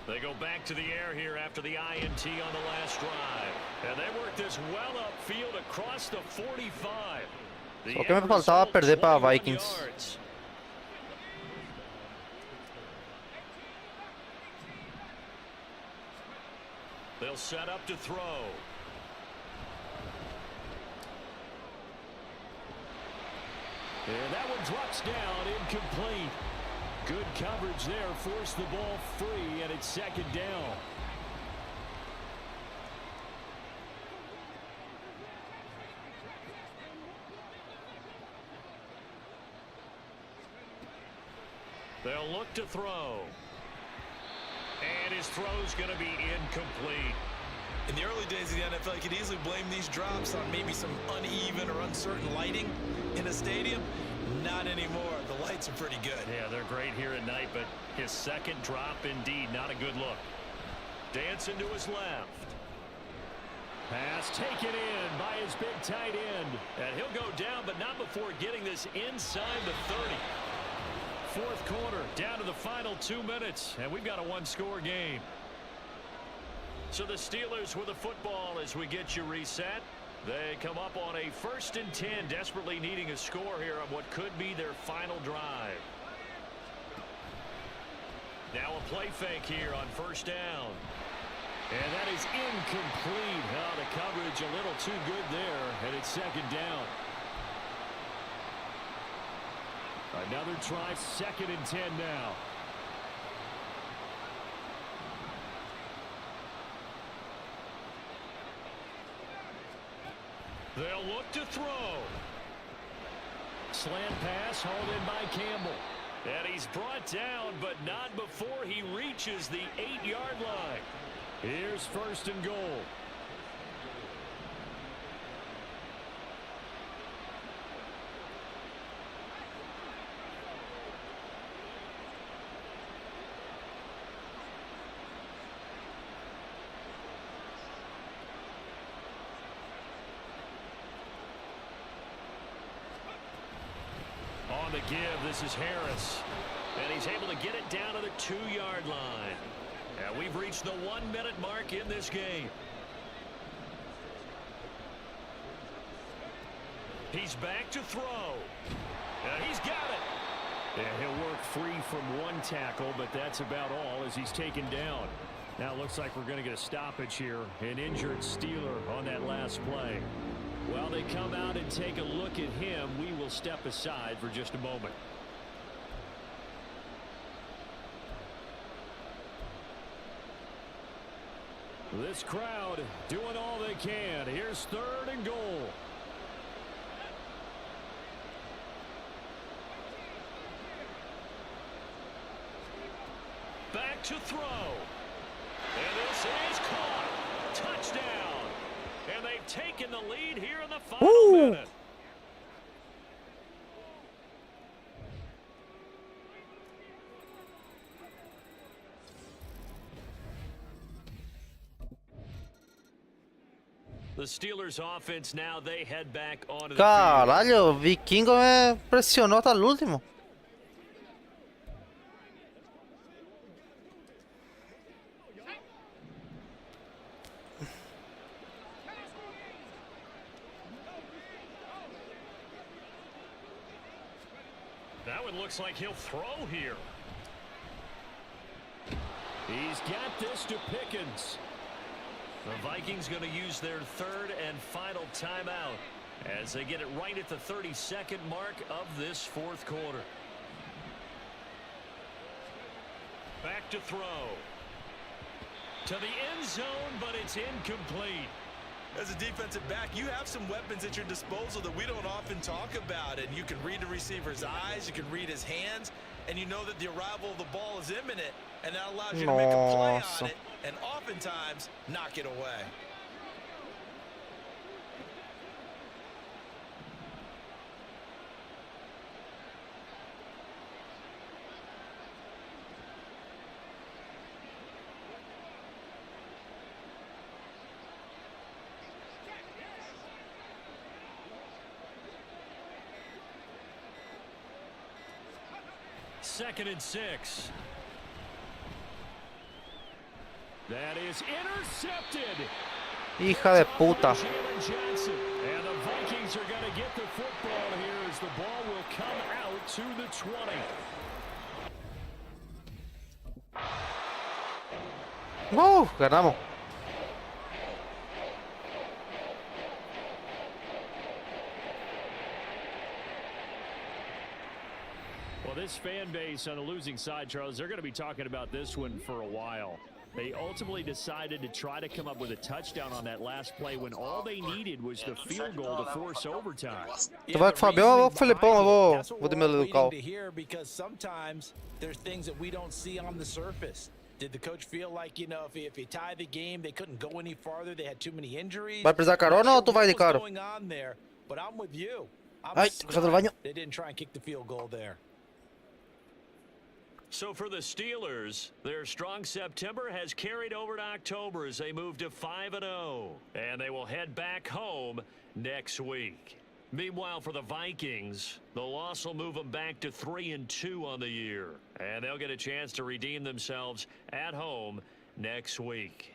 They go back to the air here after the INT on the last drive. And they work this well upfield across the 45. So, ¿qué me faltaba perder para Vikings? Yards. They'll set up to throw. And that one drops down, incomplete. Good coverage there, forced the ball free, and it's second down. They'll look to throw. And his throw's going to be incomplete. In the early days of the NFL, you could easily blame these drops on maybe some uneven or uncertain lighting in a stadium. Not anymore. The lights are pretty good. Yeah, they're great here at night, but his second drop, indeed, not a good look. Dancing to his left. Pass taken in by his big tight end. And he'll go down, but not before getting this inside the 30. Fourth quarter, down to the final 2 minutes, and we've got a one-score game. So the Steelers with the football as we get you reset. They come up on a 1st and 10, desperately needing a score here on what could be their final drive. Now a play fake here on first down. And that is incomplete. Oh, the coverage a little too good there, and it's second down. Another try, 2nd and 10 now. They'll look to throw. Slant pass hauled in by Campbell. And he's brought down, but not before he reaches the 8-yard line. Here's 1st and goal. On the give, this is Harris. And he's able to get it down to the 2-yard line. And we've reached the 1-minute mark in this game. He's back to throw. He's got it. Yeah, he'll work free from one tackle, but that's about all as he's taken down. Now it looks like we're going to get a stoppage here. An injured Steeler on that last play. While they come out and take a look at him, we will step aside for just a moment. This crowd doing all they can. Here's 3rd and goal. Back to throw. And this is caught. Touchdown. And they've taken the lead here in the final minute. The Steelers offense now, they head back onto the field. Caralho, o Vikingo me pressionou hasta el último. That one looks like he'll throw here. He's got this to Pickens. The Vikings going to use their 3rd and final timeout as they get it right at the 32nd mark of this 4th quarter. Back to throw. To the end zone, but it's incomplete. As a defensive back, you have some weapons at your disposal that we don't often talk about. And you can read the receiver's eyes, you can read his hands, and you know that the arrival of the ball is imminent, and that allows you to make a play on it and oftentimes knock it away. Second and 6. That is intercepted. Hija de puta. And the Vikings are going to get the football here as the ball will come out to the 20. Ganamos. Well, this fan base on the losing side, Charles, they're going to be talking about this one for a while. They ultimately decided to try to come up with a touchdown on that last play when all they needed was the field goal to force overtime. Tu vai, Fabião, ou Felipão? Eu vou diminuir o carro. Because sometimes there's things that we don't see on the surface. Did the coach feel like, you know, if he tied the game, they couldn't go any farther, they had too many injuries? Vai precisar carona ou tu vai de carro? Going on there, but I'm with you. Ai, coisa do baño. They didn't try and kick the field goal there. So for the Steelers, their strong September has carried over to October as they move to 5-0. And they will head back home next week. Meanwhile, for the Vikings, the loss will move them back to 3-2 on the year. And they'll get a chance to redeem themselves at home next week.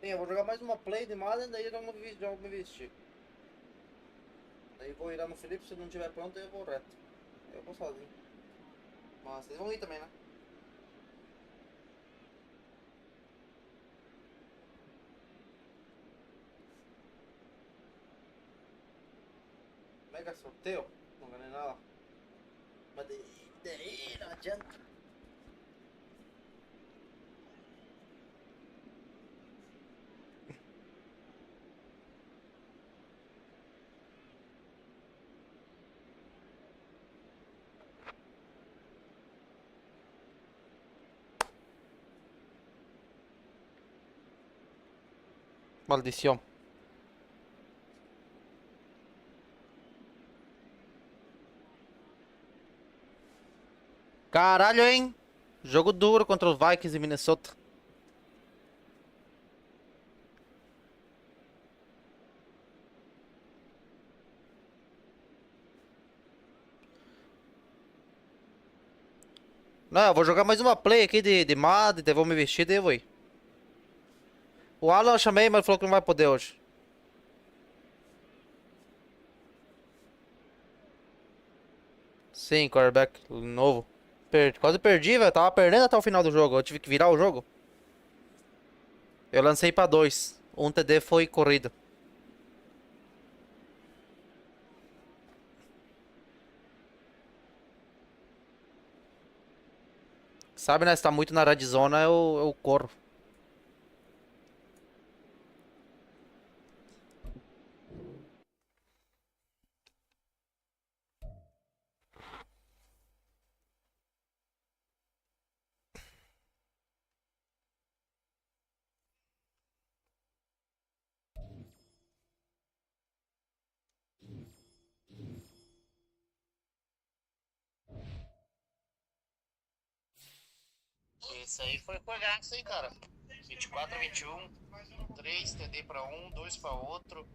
Sim, eu vou jogar mais uma play de Madden, daí eu vou me vestir. Daí vou ir lá no Felipe, se não tiver pronto eu vou reto. Eu vou sozinho. Mas vocês vão ir também, né? Mega sorteio? Não ganhei nada. Mas daí não adianta. Maldição. Caralho, hein? Jogo duro contra os Vikings em Minnesota. Não, eu vou jogar mais uma play aqui de Madden, daí vou me vestir, daí eu vou ir. O Alan eu chamei, mas ele falou que não vai poder hoje. Sim, quarterback novo. Quase perdi, velho. Tava perdendo até o final do jogo. Eu tive que virar o jogo. Eu lancei pra 2. Um TD foi corrida. Sabe, né? Se tá muito na red zone, eu corro. Esse aí foi colhaço, hein, cara. 24-21, 3 TD pra um, 2 pra outro,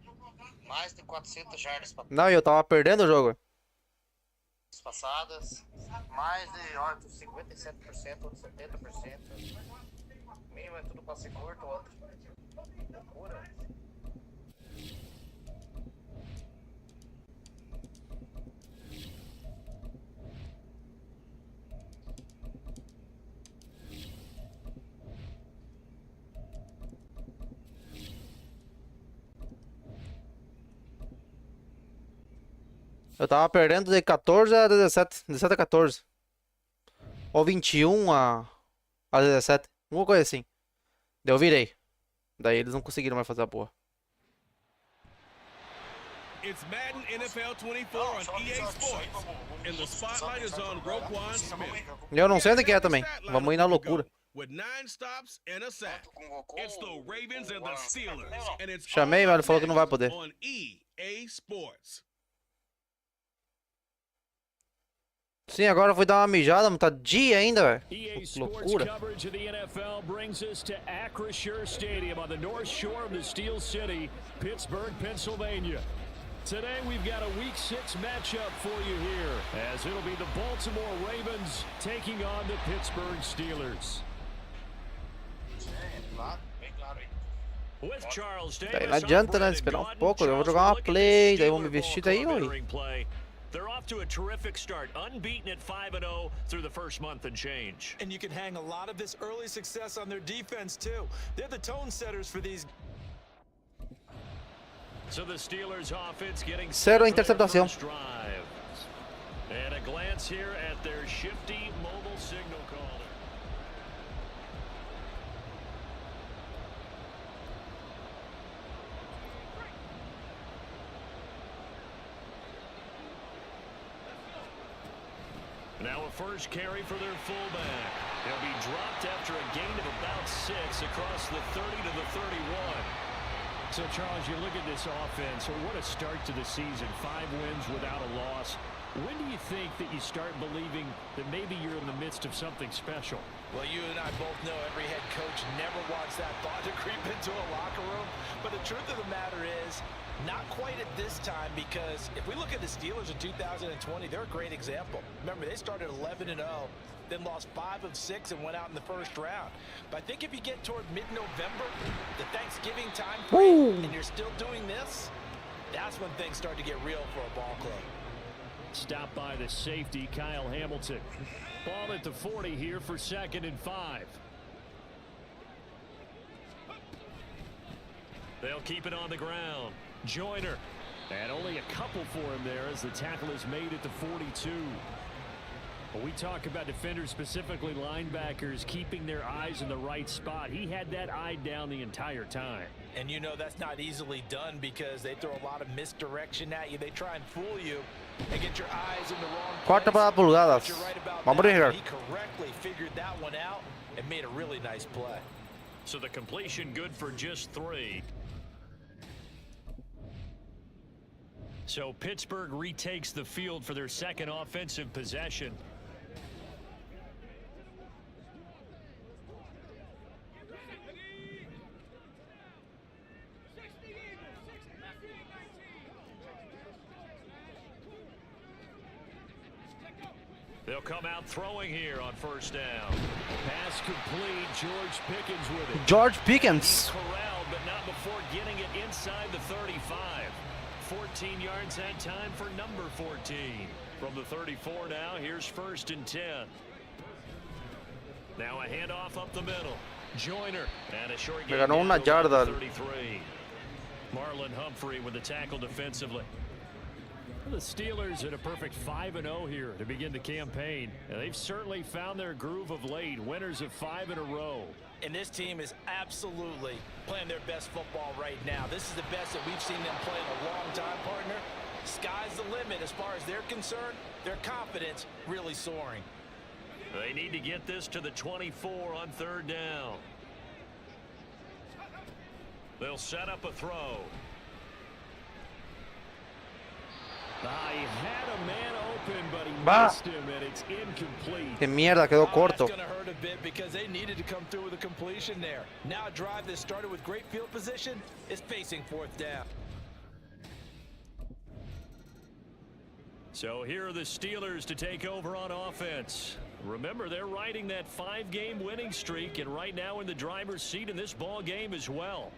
mais de 400 jardas Não, eu tava perdendo o jogo. passadas, mais de ó, 57%, outro 70%. Mínimo é tudo passe curto, outro. Loucura. Eu tava perdendo de 14 a 17. 17 a 14. Ou 21 a 17. Uma coisa assim. Daí eu virei. Daí eles não conseguiram mais fazer a porra. It's Madden NFL 24 on EA Sports, and the spotlight is on Roquan Smith. Eu não sei onde que é também. Vamos ir na loucura. With 9 stops and a sack. It's the Ravens and the Steelers, and it's Chamei, mas ele falou que não vai poder. on EA Sports. Sim, agora eu fui dar uma mijada, mas tá dia ainda, velho. EA Sports Loucura. coverage of the NFL brings us to Acrisure Stadium on the north shore of the Steel City, Pittsburgh, Pennsylvania. Today we've got a Week 6 matchup for you here, as it'll be the Baltimore Ravens taking on the Pittsburgh Steelers. With Charles Daí Davis, não adianta, né? I'm Esperar Brandon um pouco. Eu vou Gordon. jogar uma Charles, we're play, looking daí at eu vou me Steeler vestir, ball daí eu club ir. entering play. They're off to a terrific start, unbeaten at 5-0 through the first month and change. And you can hang a lot of this early success on their defense, too. They're the tone setters for these. So the Steelers offense getting Zero set for their interceptación. first drive. And a glance here at their shifty mobile signal caller. Now a first carry for their fullback. He'll be dropped after a gain of about 6 across the 30 to the 31. So, Charles, you look at this offense, what a start to the season. 5 wins without a loss. When do you think that you start believing that maybe you're in the midst of something special? Well, you and I both know every head coach never wants that thought to creep into a locker room. But the truth of the matter is, not quite at this time, because if we look at the Steelers in 2020, they're a great example. Remember, they started 11-0, then lost 5 of 6 and went out in the first round. But I think if you get toward mid-November, the Thanksgiving time frame, and you're still doing this, that's when things start to get real for a ball club. Stopped by the safety, Kyle Hamilton. Ball at the 40 here for 2nd and 5. They'll keep it on the ground. Joyner. And only a couple for him there as the tackle is made at the 42. When we talk about defenders, specifically linebackers, keeping their eyes in the right spot, he had that eye down the entire time. And you know that's not easily done because they throw a lot of misdirection at you. They try and fool you and get your eyes in the wrong place. 4 pulgadas. But you're right about Vamos that. here. He correctly figured that one out and made a really nice play. So the completion good for just 3. So Pittsburgh retakes the field for their second offensive possession. They'll come out throwing here on first down. Pass complete. George Pickens with it. George Pickens. Corralled, but not before getting it inside the 35. 14 yards that time for number 14. From the 34 now, here's 1st and 10. Now a handoff up the middle. Joyner. And a short Me gain ganó una down to the yarda. 33. Marlon Humphrey with the tackle defensively. The Steelers at a perfect 5-0 here to begin the campaign. And they've certainly found their groove of late. Winners of 5 in a row. And this team is absolutely playing their best football right now. This is the best that we've seen them play in a long time, partner. Sky's the limit as far as they're concerned. Their confidence really soaring. They need to get this to the 24 on 3rd down. They'll set up a throw. He had a man open, but he missed him, and it's incomplete. Que mierda, quedó corto. That's going to hurt a bit because they needed to come through with a completion there. Now a drive that started with great field position is facing 4th down. So here are the Steelers to take over on offense. Remember, they're riding that 5-game winning streak, and right now in the driver's seat in this ball game as well.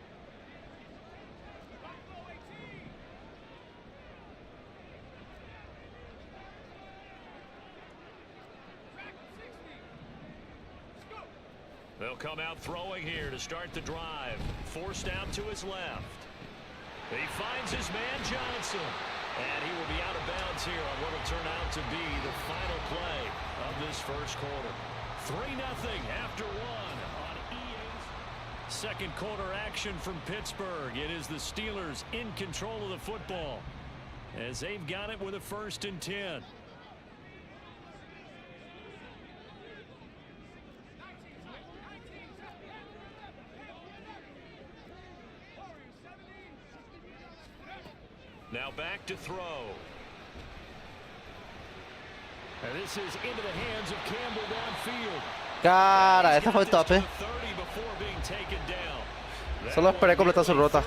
They'll come out throwing here to start the drive. Forced out to his left. He finds his man Johnson. And he will be out of bounds here on what will turn out to be the final play of this first quarter. 3-0 after 1 on EA's. Second quarter action from Pittsburgh. It is the Steelers in control of the football as they've got it with a 1st and 10. Now back to throw. And this is into the hands of Campbell downfield. Cara, esta fue el top, eh. Solo esperé completar su rota.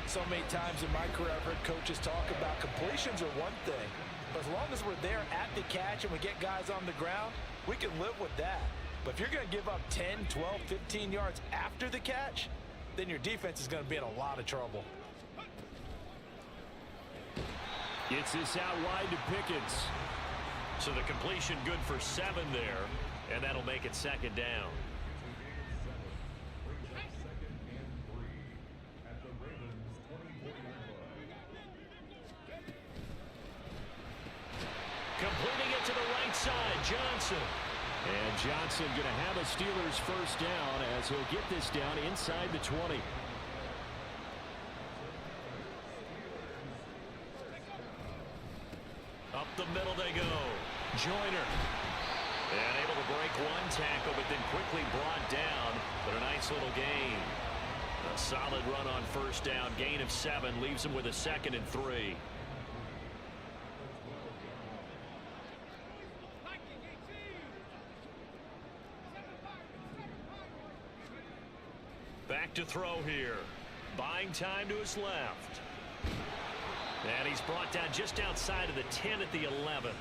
So many times in my career I've heard coaches talk about completions are one thing, but as long as we're there at the catch and we get guys on the ground, we can live with that. But if you're going to give up 10, 12, 15 yards after the catch, then your defense is going to be in a lot of trouble. Gets this out wide to Pickens. So the completion good for 7 there, and that'll make it 2nd down. Completing it to the right side, Johnson. And Johnson going to have a Steelers 1st down as he'll get this down inside the 20. Up the middle they go. Joyner. And able to break one tackle, but then quickly brought down. But a nice little gain. A solid run on 1st down. Gain of 7 leaves him with a 2nd and 3. Back to throw here. Buying time to his left. And he's brought down just outside of the 10 at the 11.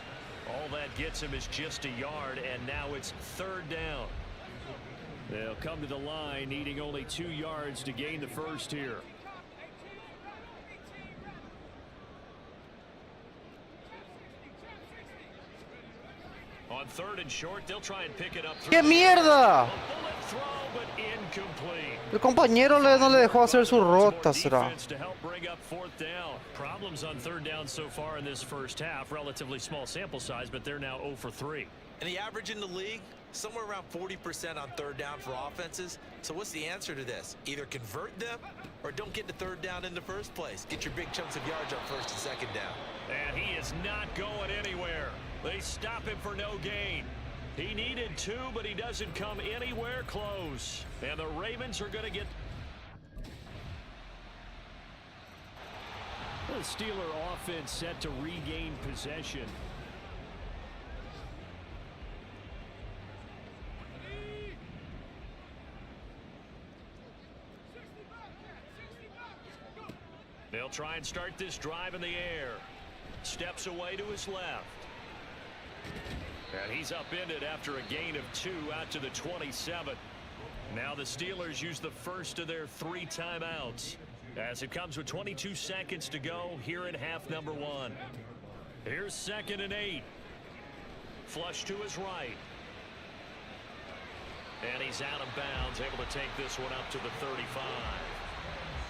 All that gets him is just a yard, and now it's 3rd down. They'll come to the line, needing only 2 yards to gain the first here. On 3rd and short, they'll try and pick it up. ¡Qué mierda! A bullet throw, but incomplete. El compañero no le dejó hacer su rota, será. To help bring up 4th down. Problems on 3rd down so far in this first half. Relatively small sample size, but they're now 0 for 3. And the average in the league, somewhere around 40% on 3rd down for offenses. So what's the answer to this? Either convert them or don't get to 3rd down in the first place. Get your big chunks of yards on 1st and 2nd down. And he is not going anywhere. They stop him for no gain. He needed 2, but he doesn't come anywhere close. And the Ravens are going to get... The Steeler offense set to regain possession. They'll try and start this drive in the air. Steps away to his left. And he's upended after a gain of 2 out to the 27. Now the Steelers use the first of their 3 timeouts, as it comes with 22 seconds to go here in half number 1. Here's 2nd and 8. Flush to his right. And he's out of bounds, able to take this one up to the 35.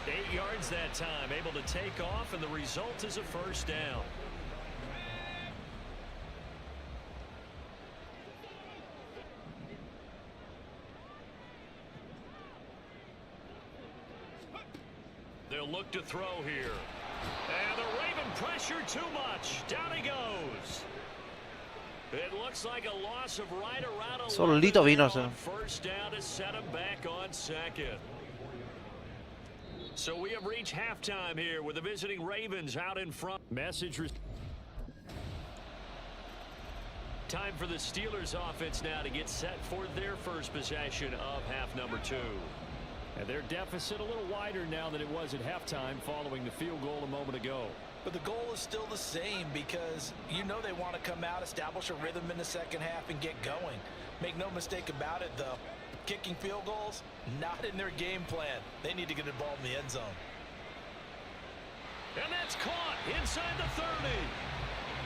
8 yards that time, able to take off, and the result is a 1st down. They'll look to throw here. And the Raven pressure too much. Down he goes. It looks like a loss of right around 11. Solito vino, On 1st down to set him back on 2nd. So we have reached halftime here with the visiting Ravens out in front. Time for the Steelers offense now to get set for their first possession of half number 2. And their deficit a little wider now than it was at halftime following the field goal a moment ago. But the goal is still the same, because you know they want to come out, establish a rhythm in the 2nd half, and get going. Make no mistake about it, though. Kicking field goals, not in their game plan. They need to get the ball in the end zone. And that's caught inside the 30.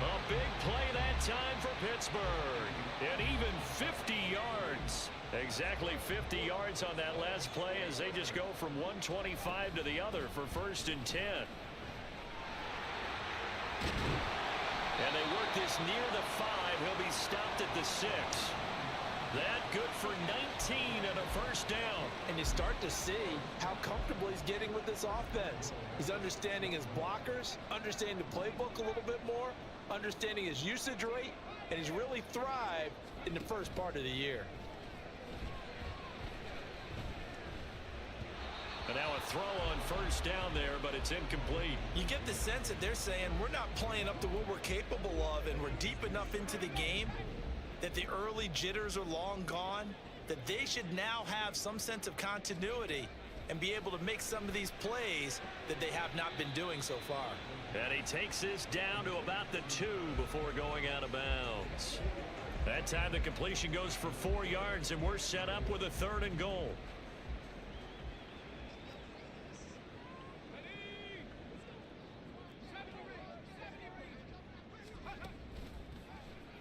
A big play that time for Pittsburgh. And even 50 yards. Exactly 50 yards on that last play as they just go from 125 to the other for 1st and 10. And they work this near the 5. He'll be stopped at the 6. That good for 19 and a 1st down. And you start to see how comfortable he's getting with this offense. He's understanding his blockers, understanding the playbook a little bit more, understanding his usage rate, and he's really thrived in the first part of the year. And now a throw on 1st down there, but it's incomplete. You get the sense that they're saying we're not playing up to what we're capable of, and we're deep enough into the game that the early jitters are long gone, that they should now have some sense of continuity and be able to make some of these plays that they have not been doing so far. And he takes this down to about the 2 before going out of bounds. That time the completion goes for 4 yards, and we're set up with a 3rd and goal.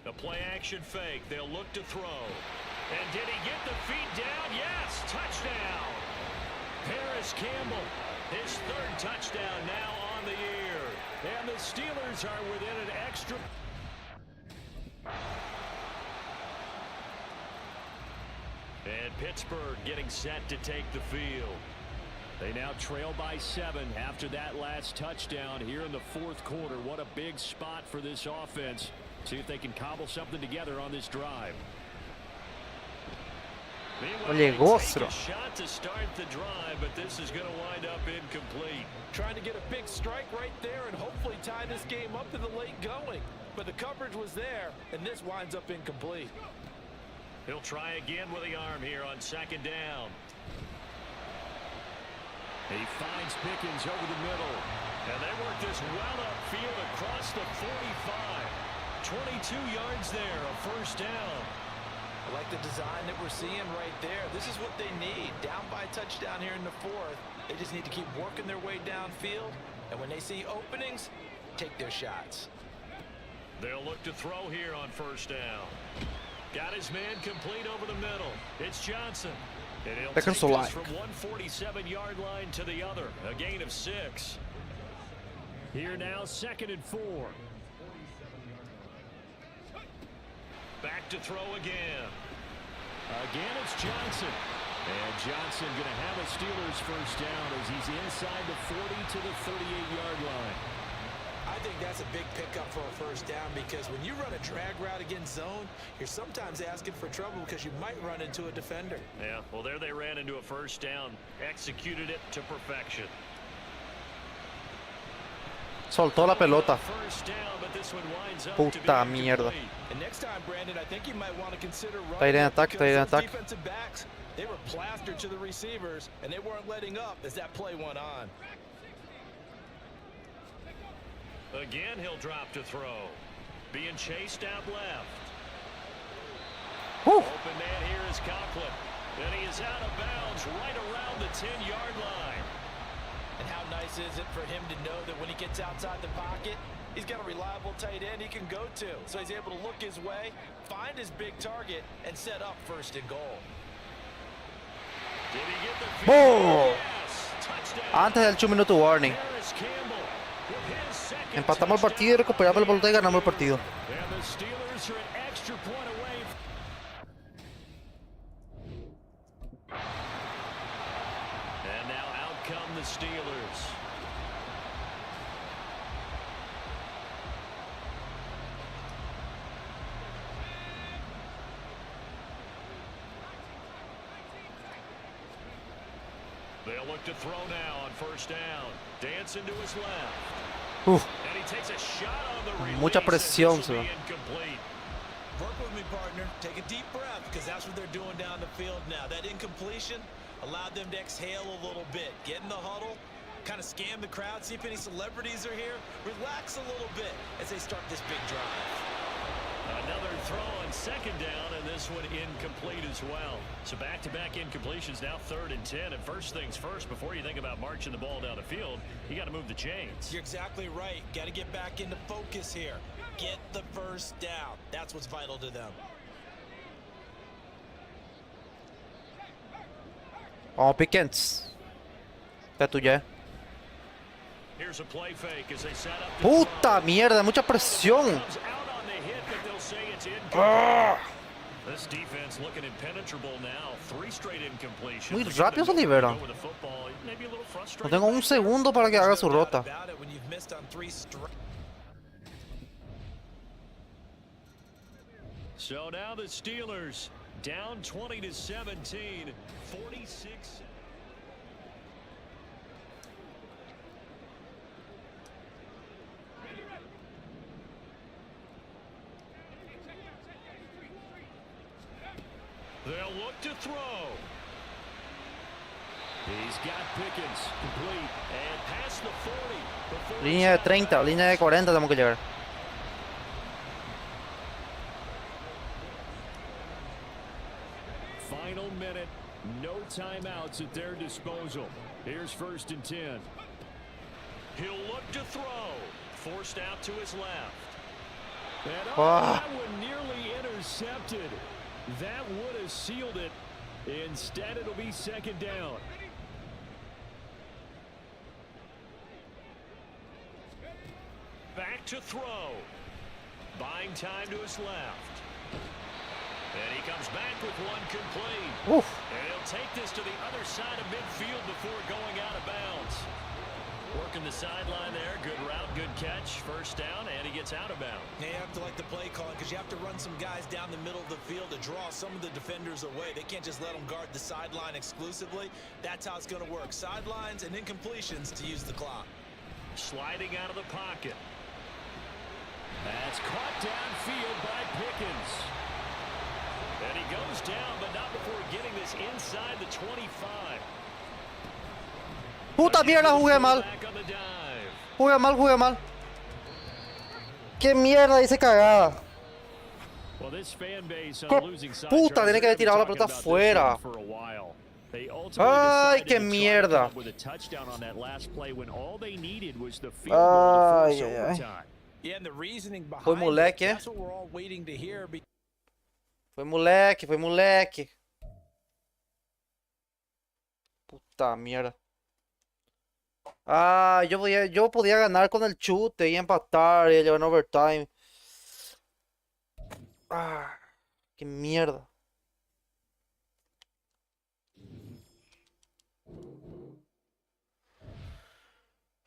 A play action fake. They'll look to throw. And did he get the feet down? Yes, touchdown. Paris Campbell, his 3rd touchdown now on the year. And the Steelers are within an extra. And Pittsburgh getting set to take the field. They now trail by 7 after that last touchdown here in the 4th quarter. What a big spot for this offense. See if they can cobble something together on this drive. Llegó, Take a shot to start the drive, but this is going to wind up incomplete. Trying to get a big strike right there and hopefully tie this game up in the late going. But the coverage was there, and this winds up incomplete. He'll try again with the arm here on 2nd down. He finds Pickens over the middle. And they work this well upfield across the 45. 22 yards there, a first down. I like the design that we're seeing right there. This is what they need. Down by a touchdown here in the fourth. They just need to keep working their way downfield. And when they see openings, take their shots. They'll look to throw here on first down. Got his man complete over the middle. It's Johnson. And he'll take this from 147-yard line to the other. A gain of 6. Here now, 2nd and 4. Back to throw again. Again, it's Johnson. And Johnson going to have a Steelers first down as he's inside the 40 to the 38-yard line. I think that's a big pickup for a first down because when you run a drag route against zone, you're sometimes asking for trouble because you might run into a defender. Yeah, well, there they ran into a first down. Executed it to perfection. Soltó la pelota. First down, but this one winds up Puta to be mierda. And next time, Brandon, I think you might want to consider Tight running end attack, tight end attack. defensive backs. They were plastered to the receivers, and they weren't letting up as that play went on. Again, he'll drop to throw. Being chased out left. Whew. Open man here is Conklin. And he is out of bounds right around the 10-yard line. And how nice is it for him to know that when he gets outside the pocket, he's got a reliable tight end he can go to. So he's able to look his way, find his big target, and set up 1st and goal. Did he get the field? ¡Boom! Yes. Touchdown. Antes del 2-minute warning. Harris Campbell with his second Empatamos el touchdown. partido y recuperamos la pelota y ganamos el partido. And the Steelers are an extra point away. And now out come the Steelers. They'll look to throw now on first down. Dancing to his left. Uf, And he takes a shot on the release. mucha presión, and this will se be incomplete. Work with me, partner. Take a deep breath because that's what they're doing down the field now. That incompletion allowed them to exhale a little bit. Get in the huddle, kind of scan the crowd, see if any celebrities are here. Relax a little bit as they start this big drive. Another throw on 2nd down, and this one incomplete as well. So back-to-back incompletions, now 3rd and 10. And first things first, before you think about marching the ball down the field, you got to move the chains. You're exactly right. Got to get back into focus here. Get the first down. That's what's vital to them. vamos Pickens. Esta es tuya. Here's a play fake as they set up the Puta mierda, mucha presión. comes out on the hit, but they'll say it's incomplete. This defense looking impenetrable now. 3 straight incompletions. Muy rápido se libera. With the football, maybe a little No frustrated. tengo un segundo para que haga su rota. About it when you've missed on 3 straight. So now the Steelers down 20-17, 46. They'll look to throw. He's got Pickens complete and past the 40. Línea de 30, línea de 40 tenemos que llegar. Final minute, no timeouts at their disposal. Here's 1st and 10. He'll look to throw. Forced out to his left. And that one nearly intercepted. That would have sealed it. Instead, it'll be 2nd down. Back to throw. Buying time to his left. And he comes back with one complete. Uf, And he'll take this to the other side of midfield before going out of bounds. Working the sideline there. Good route, good catch. First down, and he gets out of bounds. You have to like the play calling because you have to run some guys down the middle of the field to draw some of the defenders away. They can't just let them guard the sideline exclusively. That's how it's going to work. Sidelines and incompletions to use the clock. Sliding out of the pocket. That's caught downfield by Pickens. And he goes down, but not before getting this inside the 25. Puta mierda, jugué mal. Jugué mal, jugué mal. ¿Qué mierda hice cagada? Puta, tiene que haber tirado la pelota afuera. Ay, qué mierda. Ay, ay, ay. Foi moleque, é? Foi moleque, foi moleque. Puta mierda. Ah, yo podía ganar con el chute y empatar y llevar en overtime. Ah, qué mierda.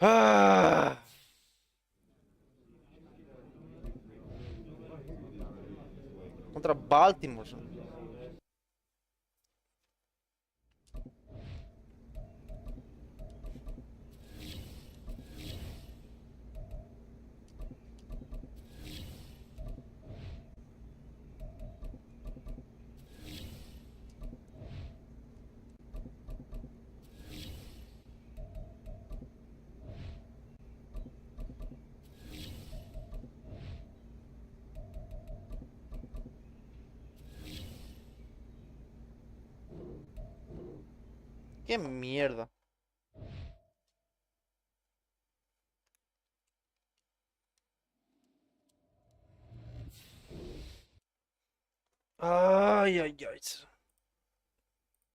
Ah. Contra Baltimore. Qué mierda. Ay, ay, ay.